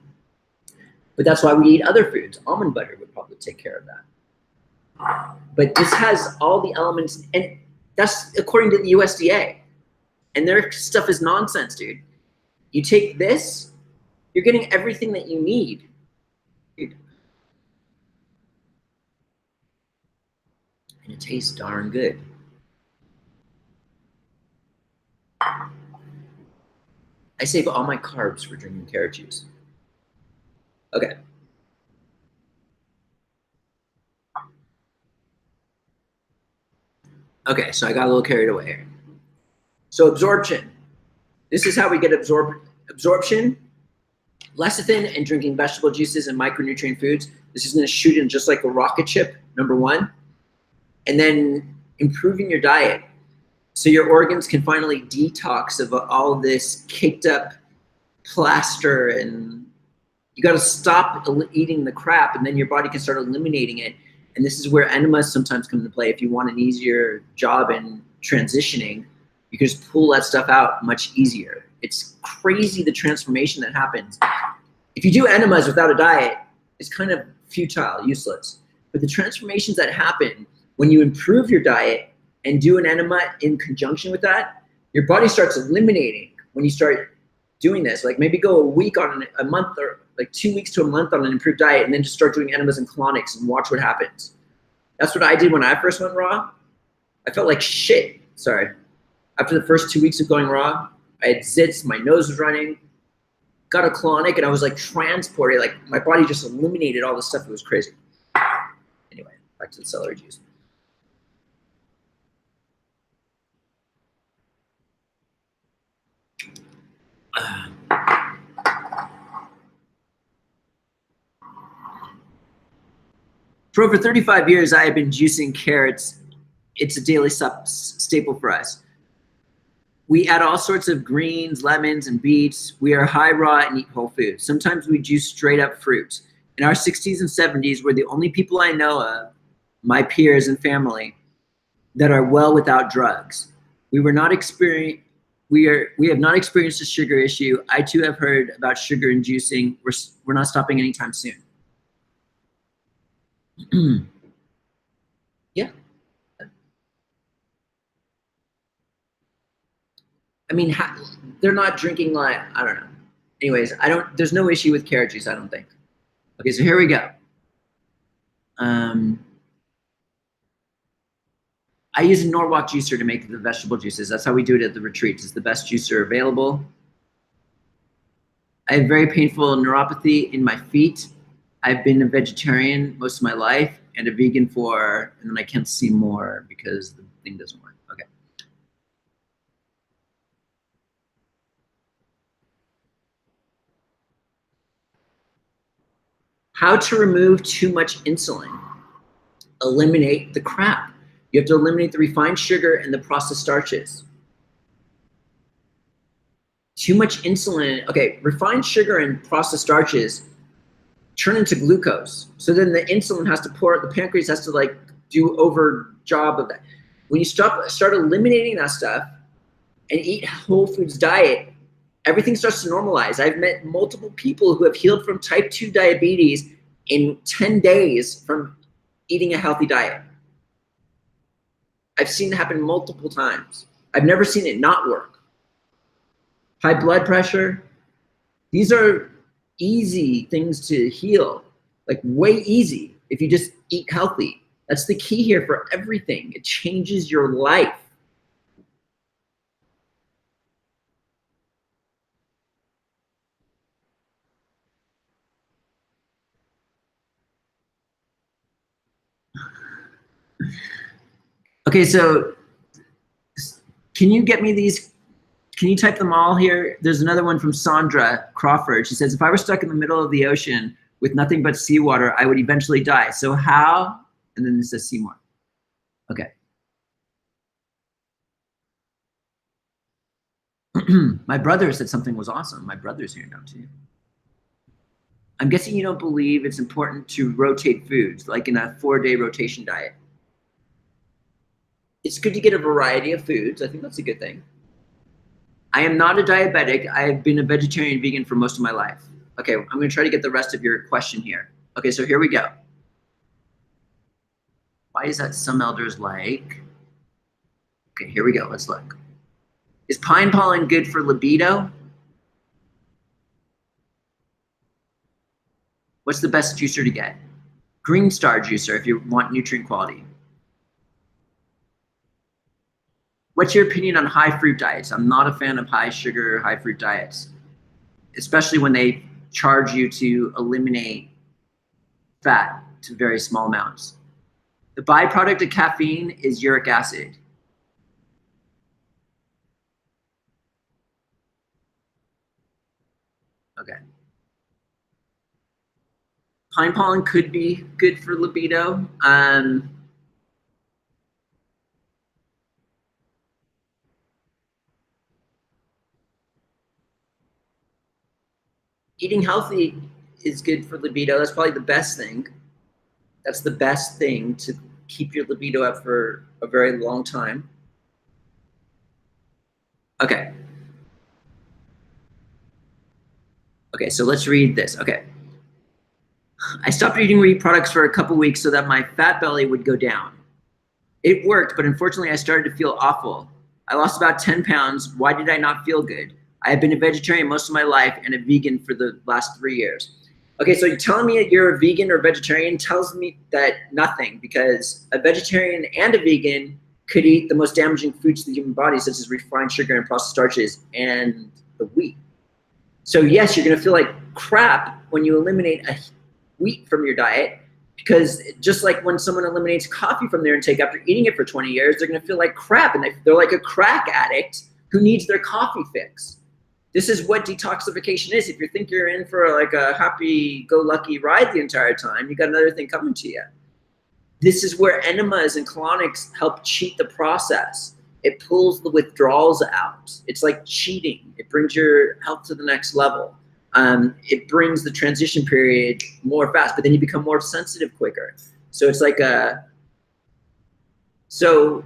But that's why we eat other foods. Almond butter would probably take care of that. But this has all the elements, and that's according to the USDA. And their stuff is nonsense, dude. You take this, you're getting everything that you need. Dude. And it tastes darn good. I save all my carbs for drinking carrot juice. Okay. Okay, so I got a little carried away. So absorption. This is how we get absorption. Lecithin and drinking vegetable juices and micronutrient foods. This is gonna shoot in just like a rocket ship, number one. And then improving your diet so your organs can finally detox of all this caked up plaster, and you gotta stop eating the crap, and then your body can start eliminating it. And this is where enemas sometimes come into play. If you want an easier job in transitioning, you can just pull that stuff out much easier. It's crazy the transformation that happens. If you do enemas without a diet, it's kind of futile, useless. But the transformations that happen when you improve your diet and do an enema in conjunction with that, your body starts eliminating when you start doing this. Like maybe go a week on a month, or like 2 weeks to a month on an improved diet, and then just start doing enemas and colonics and watch what happens. That's what I did when I first went raw. I felt like shit, sorry. After the first 2 weeks of going raw, I had zits, my nose was running, got a colonic, and I was like transported, like my body just eliminated all this stuff. It was crazy. Anyway, back to the celery juice. For over 35 years, I have been juicing carrots. It's a daily staple for us. We add all sorts of greens, lemons, and beets. We are high raw and eat whole foods. Sometimes we juice straight up fruit. In our 60s and 70s, we're the only people I know of, my peers and family, that are well without drugs. We have not experienced a sugar issue. I too have heard about sugar and juicing. We're not stopping anytime soon. Yeah. I mean, they're not drinking like, I don't know. Anyways, there's no issue with carrot juice, I don't think. Okay, so here we go. I use a Norwalk juicer to make the vegetable juices. That's how we do it at the retreats. It's the best juicer available. I have very painful neuropathy in my feet. I've been a vegetarian most of my life and a vegan and then I can't see more because the thing doesn't work. Okay. How to remove too much insulin. Eliminate the crap. You have to eliminate the refined sugar and the processed starches. Too much insulin. Okay, refined sugar and processed starches turn into glucose. So then the insulin has to pour, the pancreas has to like do over job of that. When you start eliminating that stuff and eat whole foods diet, everything starts to normalize. I've met multiple people who have healed from type 2 diabetes in 10 days from eating a healthy diet. I've seen it happen multiple times. I've never seen it not work. High blood pressure, these are easy things to heal, like way easy if you just eat healthy. That's the key here for everything. It changes your life. Okay, so can you get me these? Can you type them all here? There's another one from Sandra Crawford. She says, if I were stuck in the middle of the ocean with nothing but seawater, I would eventually die. So how? And then this says Seymour. Okay. My brother said something was awesome. My brother's here now too. I'm guessing you don't believe it's important to rotate foods, like in a 4-day rotation diet. It's good to get a variety of foods. I think that's a good thing. I am not a diabetic. I have been a vegetarian vegan for most of my life. Okay, I'm gonna try to get the rest of your question here. Okay, so here we go. Why is that some elders like? Okay, here we go, let's look. Is pine pollen good for libido? What's the best juicer to get? Green Star juicer if you want nutrient quality. What's your opinion on high fruit diets? I'm not a fan of high sugar, high fruit diets, especially when they charge you to eliminate fat to very small amounts. The byproduct of caffeine is uric acid. Okay. Pine pollen could be good for libido. Eating healthy is good for libido. That's probably the best thing. That's the best thing to keep your libido up for a very long time. Okay. Okay, so let's read this. Okay. I stopped eating wheat products for a couple weeks so that my fat belly would go down. It worked, but unfortunately I started to feel awful. I lost about 10 pounds. Why did I not feel good? I have been a vegetarian most of my life and a vegan for the last 3 years. Okay, so you're telling me that you're a vegan or vegetarian tells me that nothing, because a vegetarian and a vegan could eat the most damaging foods to the human body, such as refined sugar and processed starches and the wheat. So yes, you're gonna feel like crap when you eliminate a wheat from your diet, because just like when someone eliminates coffee from their intake after eating it for 20 years, they're gonna feel like crap, and they're like a crack addict who needs their coffee fix. This is what detoxification is. If you think you're in for like a happy-go-lucky ride the entire time, you got another thing coming to you. This is where enemas and colonics help cheat the process. It pulls the withdrawals out. It's like cheating. It brings your health to the next level. It brings the transition period more fast, but then you become more sensitive quicker. So it's like so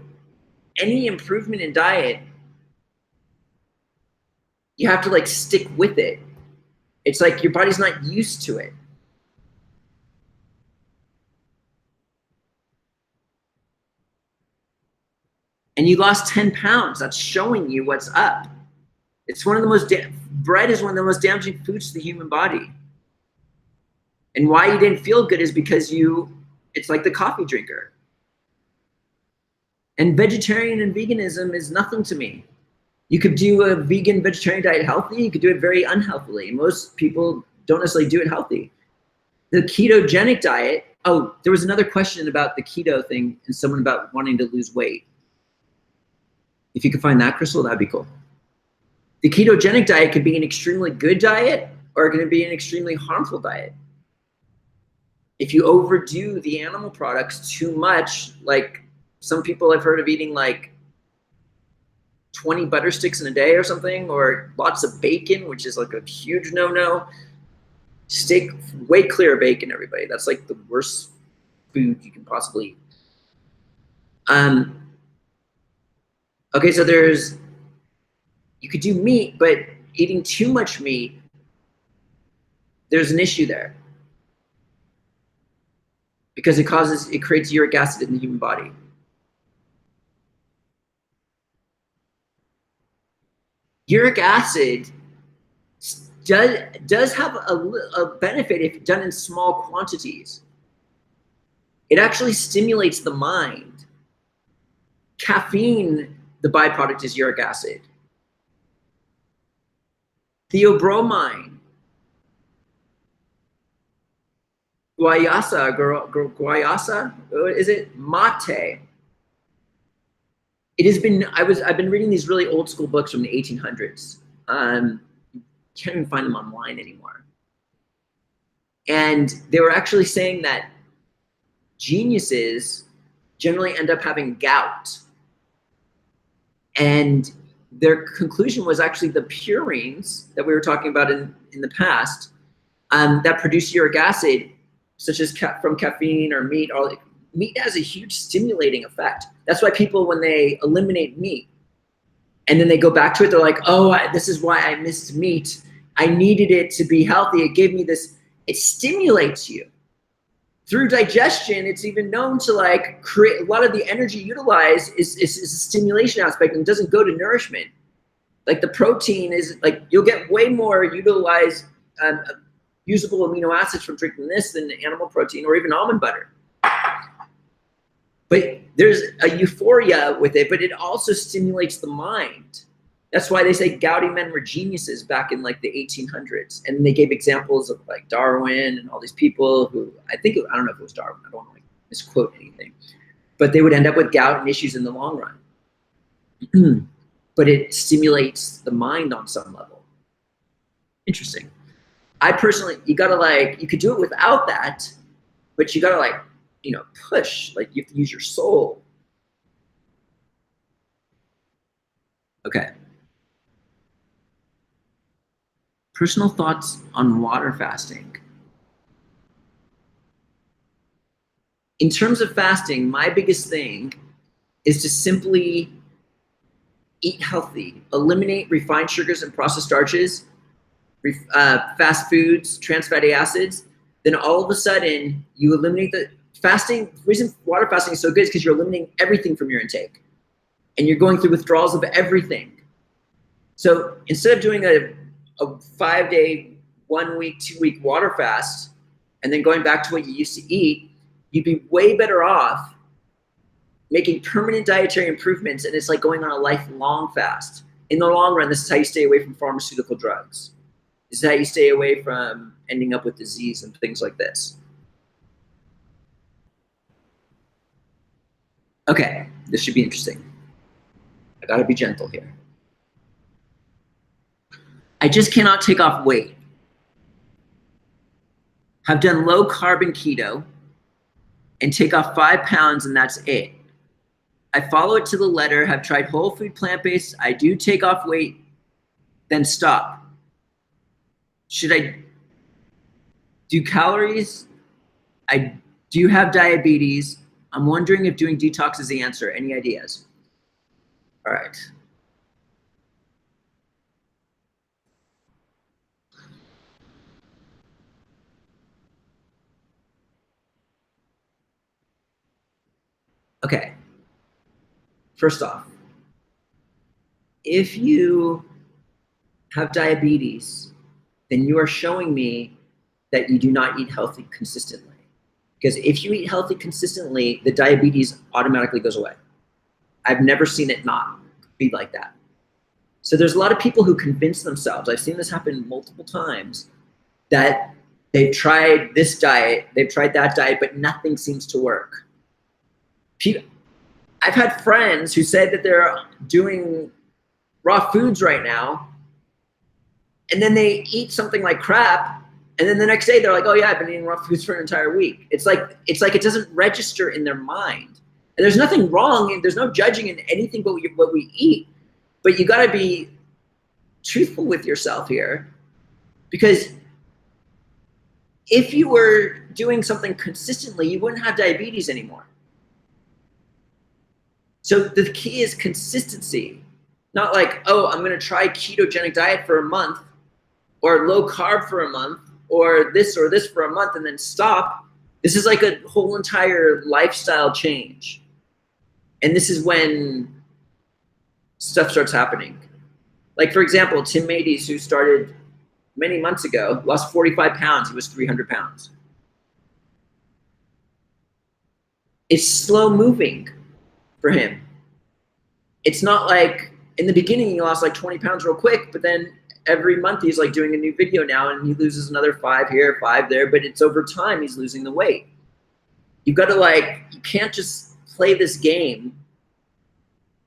any improvement in diet, you have to like stick with it. It's like your body's not used to it. And you lost 10 pounds. That's showing you what's up. It's one of the most, bread is one of the most damaging foods to the human body. And why you didn't feel good is because it's like the coffee drinker. And vegetarian and veganism is nothing to me. You could do a vegan vegetarian diet healthy. You could do it very unhealthily. Most people don't necessarily do it healthy. The ketogenic diet, oh, there was another question about the keto thing and someone about wanting to lose weight. If you could find that, Crystal, that'd be cool. The ketogenic diet could be an extremely good diet or it could be an extremely harmful diet. If you overdo the animal products too much, like some people I've heard of eating like 20 butter sticks in a day or something, or lots of bacon, which is like a huge no-no. Steak, way clear bacon, everybody. That's like the worst food you can possibly eat. Okay, so you could do meat, but eating too much meat, there's an issue there. Because it creates uric acid in the human body. Uric acid does have a benefit if done in small quantities. It actually stimulates the mind. Caffeine, the byproduct is uric acid. Theobromine, guayasa, is it? Mate. It has been, I've been reading these really old school books from the 1800s. Can't even find them online anymore. And they were actually saying that geniuses generally end up having gout. And their conclusion was actually the purines that we were talking about in the past that produce uric acid, such as from caffeine or meat. Meat has a huge stimulating effect. That's why people, when they eliminate meat and then they go back to it, they're like, oh, this is why I missed meat. I needed it to be healthy. It gave me this, it stimulates you. Through digestion, it's even known to like create a lot of the energy utilized is a stimulation aspect and doesn't go to nourishment. Like the protein is like, you'll get way more utilized usable amino acids from drinking this than animal protein or even almond butter. But there's a euphoria with it, but it also stimulates the mind. That's why they say gouty men were geniuses back in like the 1800s. And they gave examples of like Darwin and all these people who, I don't know if it was Darwin, I don't want to misquote anything, but they would end up with gout and issues in the long run. But it stimulates the mind on some level. Interesting. I personally, you could do it without that, but you gotta push, like you have to use your soul. Okay. Personal thoughts on water fasting. In terms of fasting, my biggest thing is to simply eat healthy, eliminate refined sugars and processed starches, fast foods, trans fatty acids. Then all of a sudden you eliminate the fasting. The reason water fasting is so good is because you're eliminating everything from your intake and you're going through withdrawals of everything. So instead of doing a 5-day, 1 week, 2 week water fast, and then going back to what you used to eat, you'd be way better off making permanent dietary improvements. And it's like going on a lifelong fast. In the long run, this is how you stay away from pharmaceutical drugs. This is how you stay away from ending up with disease and things like this. Okay, this should be interesting. I gotta be gentle here. I just cannot take off weight. Have done low carb and keto and take off 5 pounds and that's it. I follow it to the letter, have tried whole food plant-based. I do take off weight, then stop. Should I do calories? I do have diabetes. I'm wondering if doing detox is the answer. Any ideas? All right. Okay. First off, if you have diabetes, then you are showing me that you do not eat healthy consistently. Because if you eat healthy consistently, the diabetes automatically goes away. I've never seen it not be like that. So there's a lot of people who convince themselves, I've seen this happen multiple times, that they've tried this diet, they've tried that diet, but nothing seems to work. I've had friends who said that they're doing raw foods right now, and then they eat something like crap, and then the next day they're like, oh yeah, I've been eating raw foods for an entire week. It's like it doesn't register in their mind. And there's nothing wrong, and there's no judging in anything but what we eat. But you got to be truthful with yourself here, because if you were doing something consistently, you wouldn't have diabetes anymore. So the key is consistency, not like, oh, I'm going to try ketogenic diet for a month, or low carb for a month, or this for a month and then stop. This is like a whole entire lifestyle change. And this is when stuff starts happening. Like, for example, Tim Mades, who started many months ago, lost 45 pounds. He was 300 pounds. It's slow moving for him. It's not like in the beginning he lost like 20 pounds real quick, but then every month he's like doing a new video now and he loses another 5 here, 5 there, but it's over time he's losing the weight. You've got to like, you can't just play this game.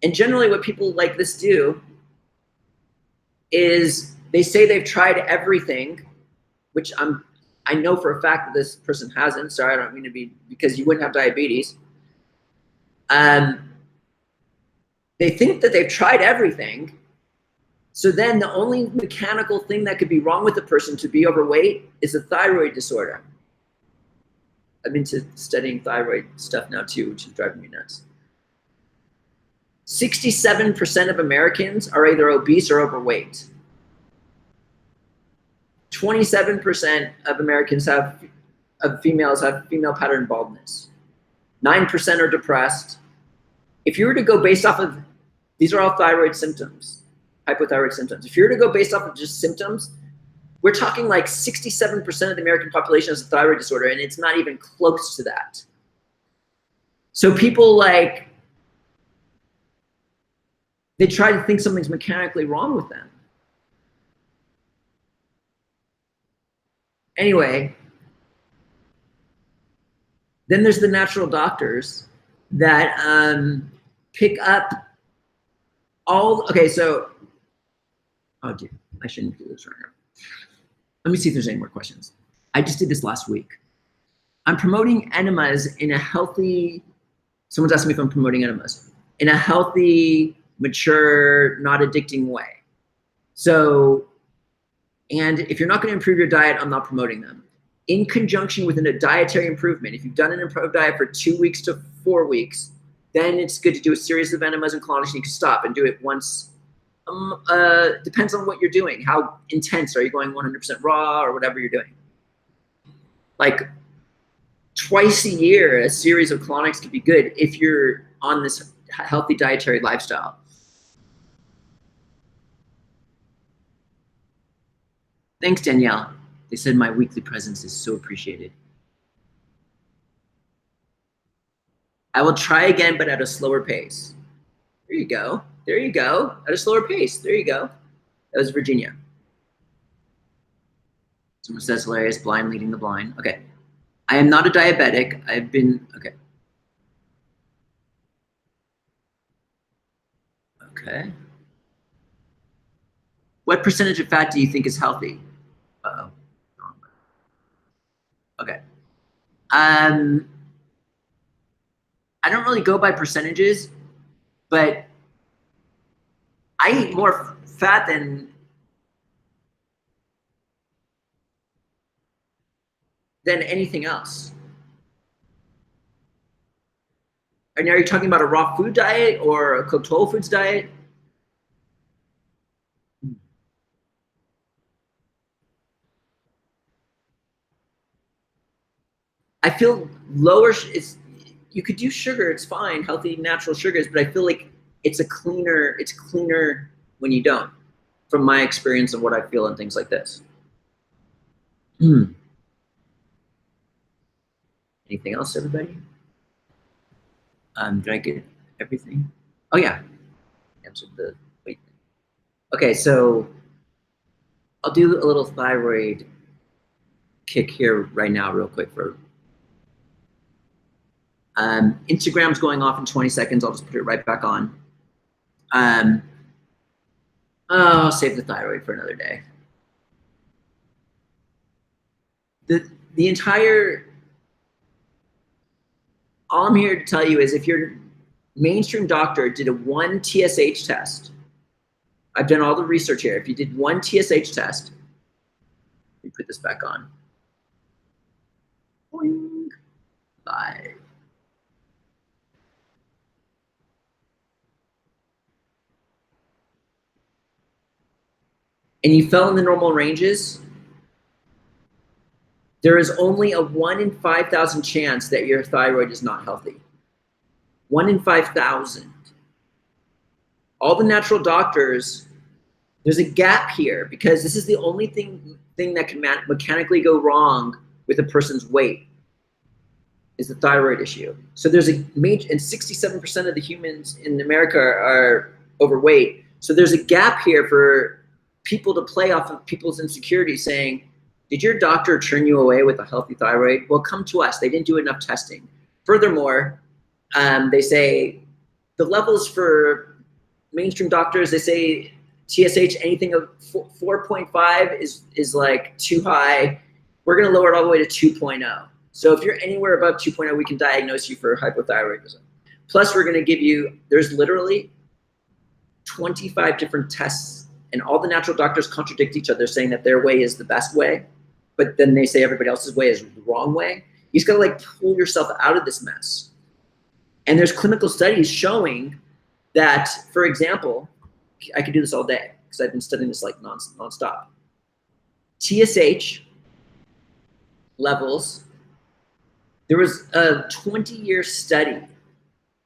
And generally what people like this do is they say they've tried everything, which I know for a fact that this person hasn't. Sorry, I don't mean to be, because you wouldn't have diabetes. They think that they've tried everything. So then the only mechanical thing that could be wrong with the person to be overweight is a thyroid disorder. I'm into studying thyroid stuff now too, which is driving me nuts. 67% of Americans are either obese or overweight. 27% of Americans females have female pattern baldness. 9% are depressed. If you were to go based off of, these are all thyroid symptoms, hypothyroid symptoms. If you were to go based off of just symptoms, we're talking like 67% of the American population has a thyroid disorder, and it's not even close to that. So people like, they try to think something's mechanically wrong with them. Anyway, then there's the natural doctors that pick up all, okay, so, oh dude, I shouldn't do this right now. Let me see if there's any more questions. I just did this last week. I'm promoting enemas in a healthy, someone's asking me if I'm promoting enemas, in a healthy, mature, not addicting way. So, and if you're not going to improve your diet, I'm not promoting them. In conjunction with a dietary improvement, if you've done an improved diet for 2 weeks to 4 weeks, then it's good to do a series of enemas and colonics, and you can stop and do it once. Depends on what you're doing. How intense, are you going 100% raw or whatever you're doing? Like twice a year, a series of colonics could be good if you're on this healthy dietary lifestyle. Thanks, Danielle. They said my weekly presence is so appreciated. I will try again, but at a slower pace. There you go. There you go. At a slower pace. There you go. That was Virginia. Someone says hilarious, blind leading the blind. Okay. I am not a diabetic. I've been, okay. Okay. What percentage of fat do you think is healthy? Uh-oh. Okay. I don't really go by percentages, but I eat more fat than anything else. And are you talking about a raw food diet or a cooked whole foods diet? I feel lower, you could do sugar, it's fine, healthy natural sugars, but I feel like it's cleaner when you don't, from my experience and what I feel and things like this. Anything else, everybody? Did I get everything? Oh yeah, answered the weight thing. Okay, so I'll do a little thyroid kick here right now real quick for Instagram's going off in 20 seconds. I'll just put it right back on. I'll save the thyroid for another day. The entire, all I'm here to tell you is if you're mainstream doctor did one TSH test, I've done all the research here. If you did one TSH test, let me put this back on. Boing. Live. And you fell in the normal ranges, there is only a 1 in 5,000 chance that your thyroid is not healthy. 1 in 5,000. All the natural doctors, there's a gap here because this is the only thing that can mechanically go wrong with a person's weight is the thyroid issue. So there's a major, and 67% of the humans in America are overweight. So there's a gap here for people to play off of people's insecurities saying, did your doctor turn you away with a healthy thyroid? Well, come to us. They didn't do enough testing. Furthermore, they say the levels for mainstream doctors, they say TSH, anything of 4.5 is like too high. We're going to lower it all the way to 2.0. So if you're anywhere above 2.0, we can diagnose you for hypothyroidism. Plus, we're going to give you, there's literally 25 different tests, and all the natural doctors contradict each other saying that their way is the best way, but then they say everybody else's way is the wrong way. You just got to like pull yourself out of this mess. And there's clinical studies showing that, for example, I could do this all day because I've been studying this like nonstop. TSH levels, there was a 20-year study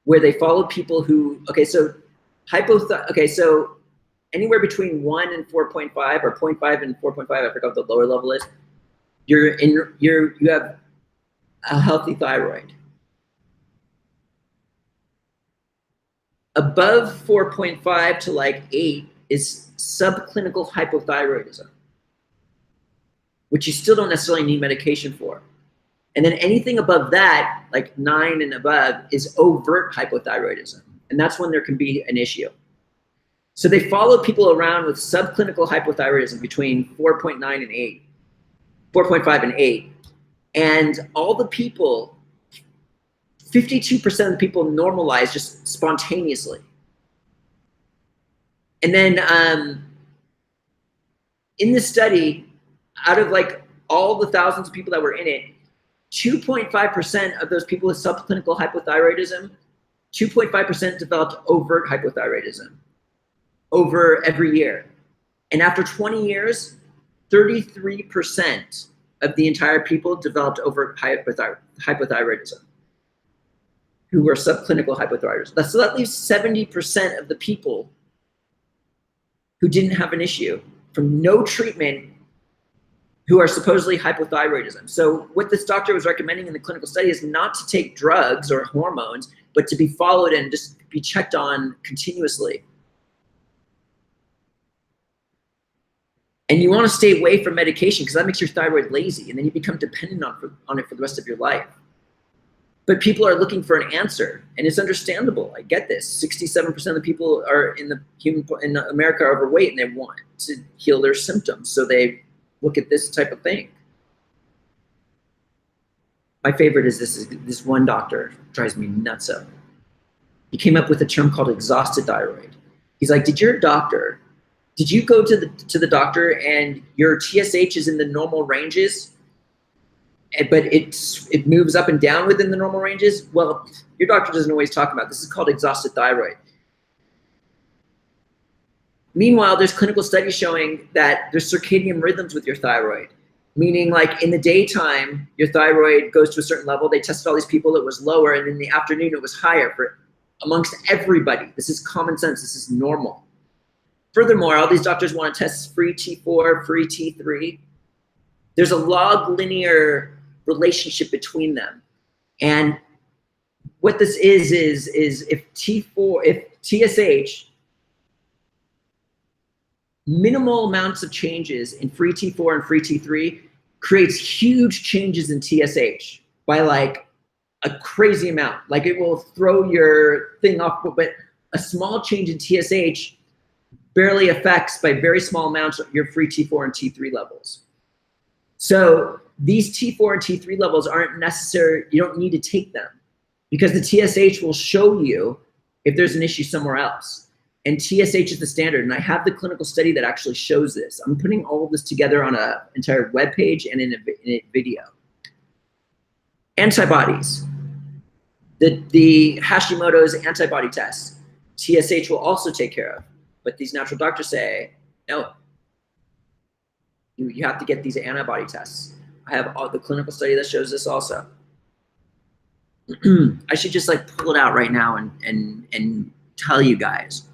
where they followed people who, so anywhere between 1 and 4.5 or 0.5 and 4.5, I forgot what the lower level is, you have a healthy thyroid. Above 4.5 to like 8 is subclinical hypothyroidism, which you still don't necessarily need medication for. And then anything above that, like 9 and above, is overt hypothyroidism. And that's when there can be an issue. So they followed people around with subclinical hypothyroidism between 4.9 and 8, 4.5 and 8. And all the people, 52% of the people normalized just spontaneously. And then in this study, out of like all the thousands of people that were in it, 2.5% of those people with subclinical hypothyroidism, 2.5% developed overt hypothyroidism over every year. And after 20 years, 33% of the entire people developed overt hypothyroidism who were subclinical hypothyroidism. So that leaves 70% of the people who didn't have an issue from no treatment who are supposedly hypothyroidism. So what this doctor was recommending in the clinical study is not to take drugs or hormones, but to be followed and just be checked on continuously. And you want to stay away from medication because that makes your thyroid lazy, and then you become dependent on it for the rest of your life. But people are looking for an answer, and it's understandable. I get this. 67% of the people are in America are overweight, and they want to heal their symptoms, so they look at this type of thing. My favorite is this one doctor drives me nuts up. He came up with a term called exhausted thyroid. He's like, did you go to the doctor and your TSH is in the normal ranges, but it moves up and down within the normal ranges? Well, your doctor doesn't always talk about this. This is called exhausted thyroid. Meanwhile, there's clinical studies showing that there's circadian rhythms with your thyroid, meaning like in the daytime, your thyroid goes to a certain level. They tested all these people, it was lower, and in the afternoon, it was higher amongst everybody. This is common sense. This is normal. Furthermore, all these doctors want to test free T4, free T3. There's a log linear relationship between them. And what this is if TSH, minimal amounts of changes in free T4 and free T3 creates huge changes in TSH by like a crazy amount. Like it will throw your thing off, but a small change in TSH barely affects by very small amounts your free T4 and T3 levels. So these T4 and T3 levels aren't necessary. You don't need to take them because the TSH will show you if there's an issue somewhere else. And TSH is the standard. And I have the clinical study that actually shows this. I'm putting all of this together on an entire web page and in a video. Antibodies. The Hashimoto's antibody tests, TSH will also take care of. But these natural doctors say, no, you have to get these antibody tests. I have all the clinical study that shows this also. I should just like pull it out right now and tell you guys.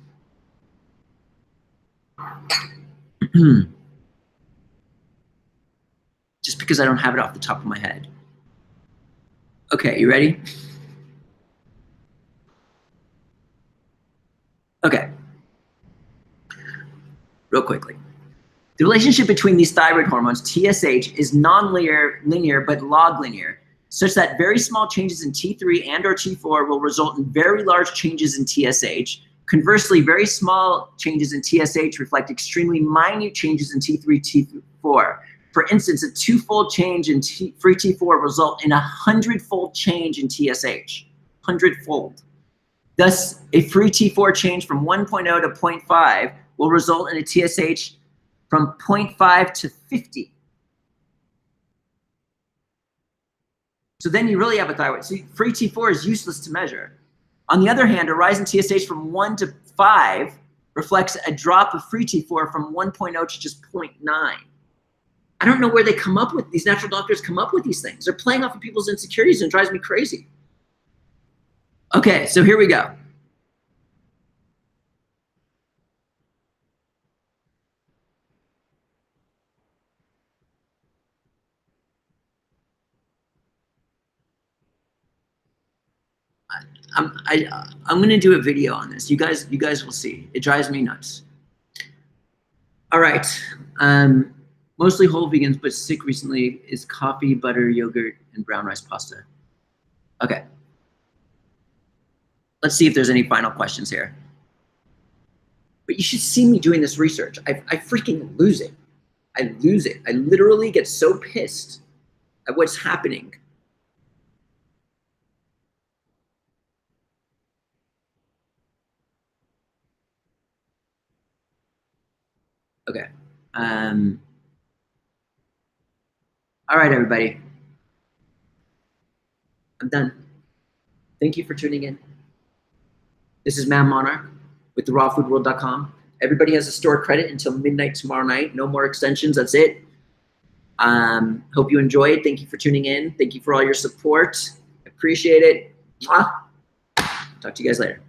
Just because I don't have it off the top of my head. Okay, you ready? Okay. Real quickly. The relationship between these thyroid hormones, TSH, is non-linear but log linear, such that very small changes in T3 and or T4 will result in very large changes in TSH. Conversely, very small changes in TSH reflect extremely minute changes in T3, T4. For instance, a 2-fold change in free T4 result in a 100-fold change in TSH, 100-fold. Thus, a free T4 change from 1.0 to 0.5 will result in a TSH from 0.5 to 50. So then you really have a thyroid. So free T4 is useless to measure. On the other hand, a rise in TSH from 1 to 5 reflects a drop of free T4 from 1.0 to just 0.9. I don't know where they come up with, these natural doctors come up with these things. They're playing off of people's insecurities and it drives me crazy. Okay, so here we go. I'm gonna do a video on this. You guys will see. It drives me nuts. All right. Mostly whole vegans, but sick recently is coffee, butter, yogurt, and brown rice pasta. Okay. Let's see if there's any final questions here. But you should see me doing this research. I freaking lose it. I lose it. I literally get so pissed at what's happening. Okay. All right, everybody. I'm done. Thank you for tuning in. This is Man Monarch with therawfoodworld.com. Everybody has a store credit until midnight tomorrow night. No more extensions. That's it. Hope you enjoyed. Thank you for tuning in. Thank you for all your support. Appreciate it. Mwah. Talk to you guys later.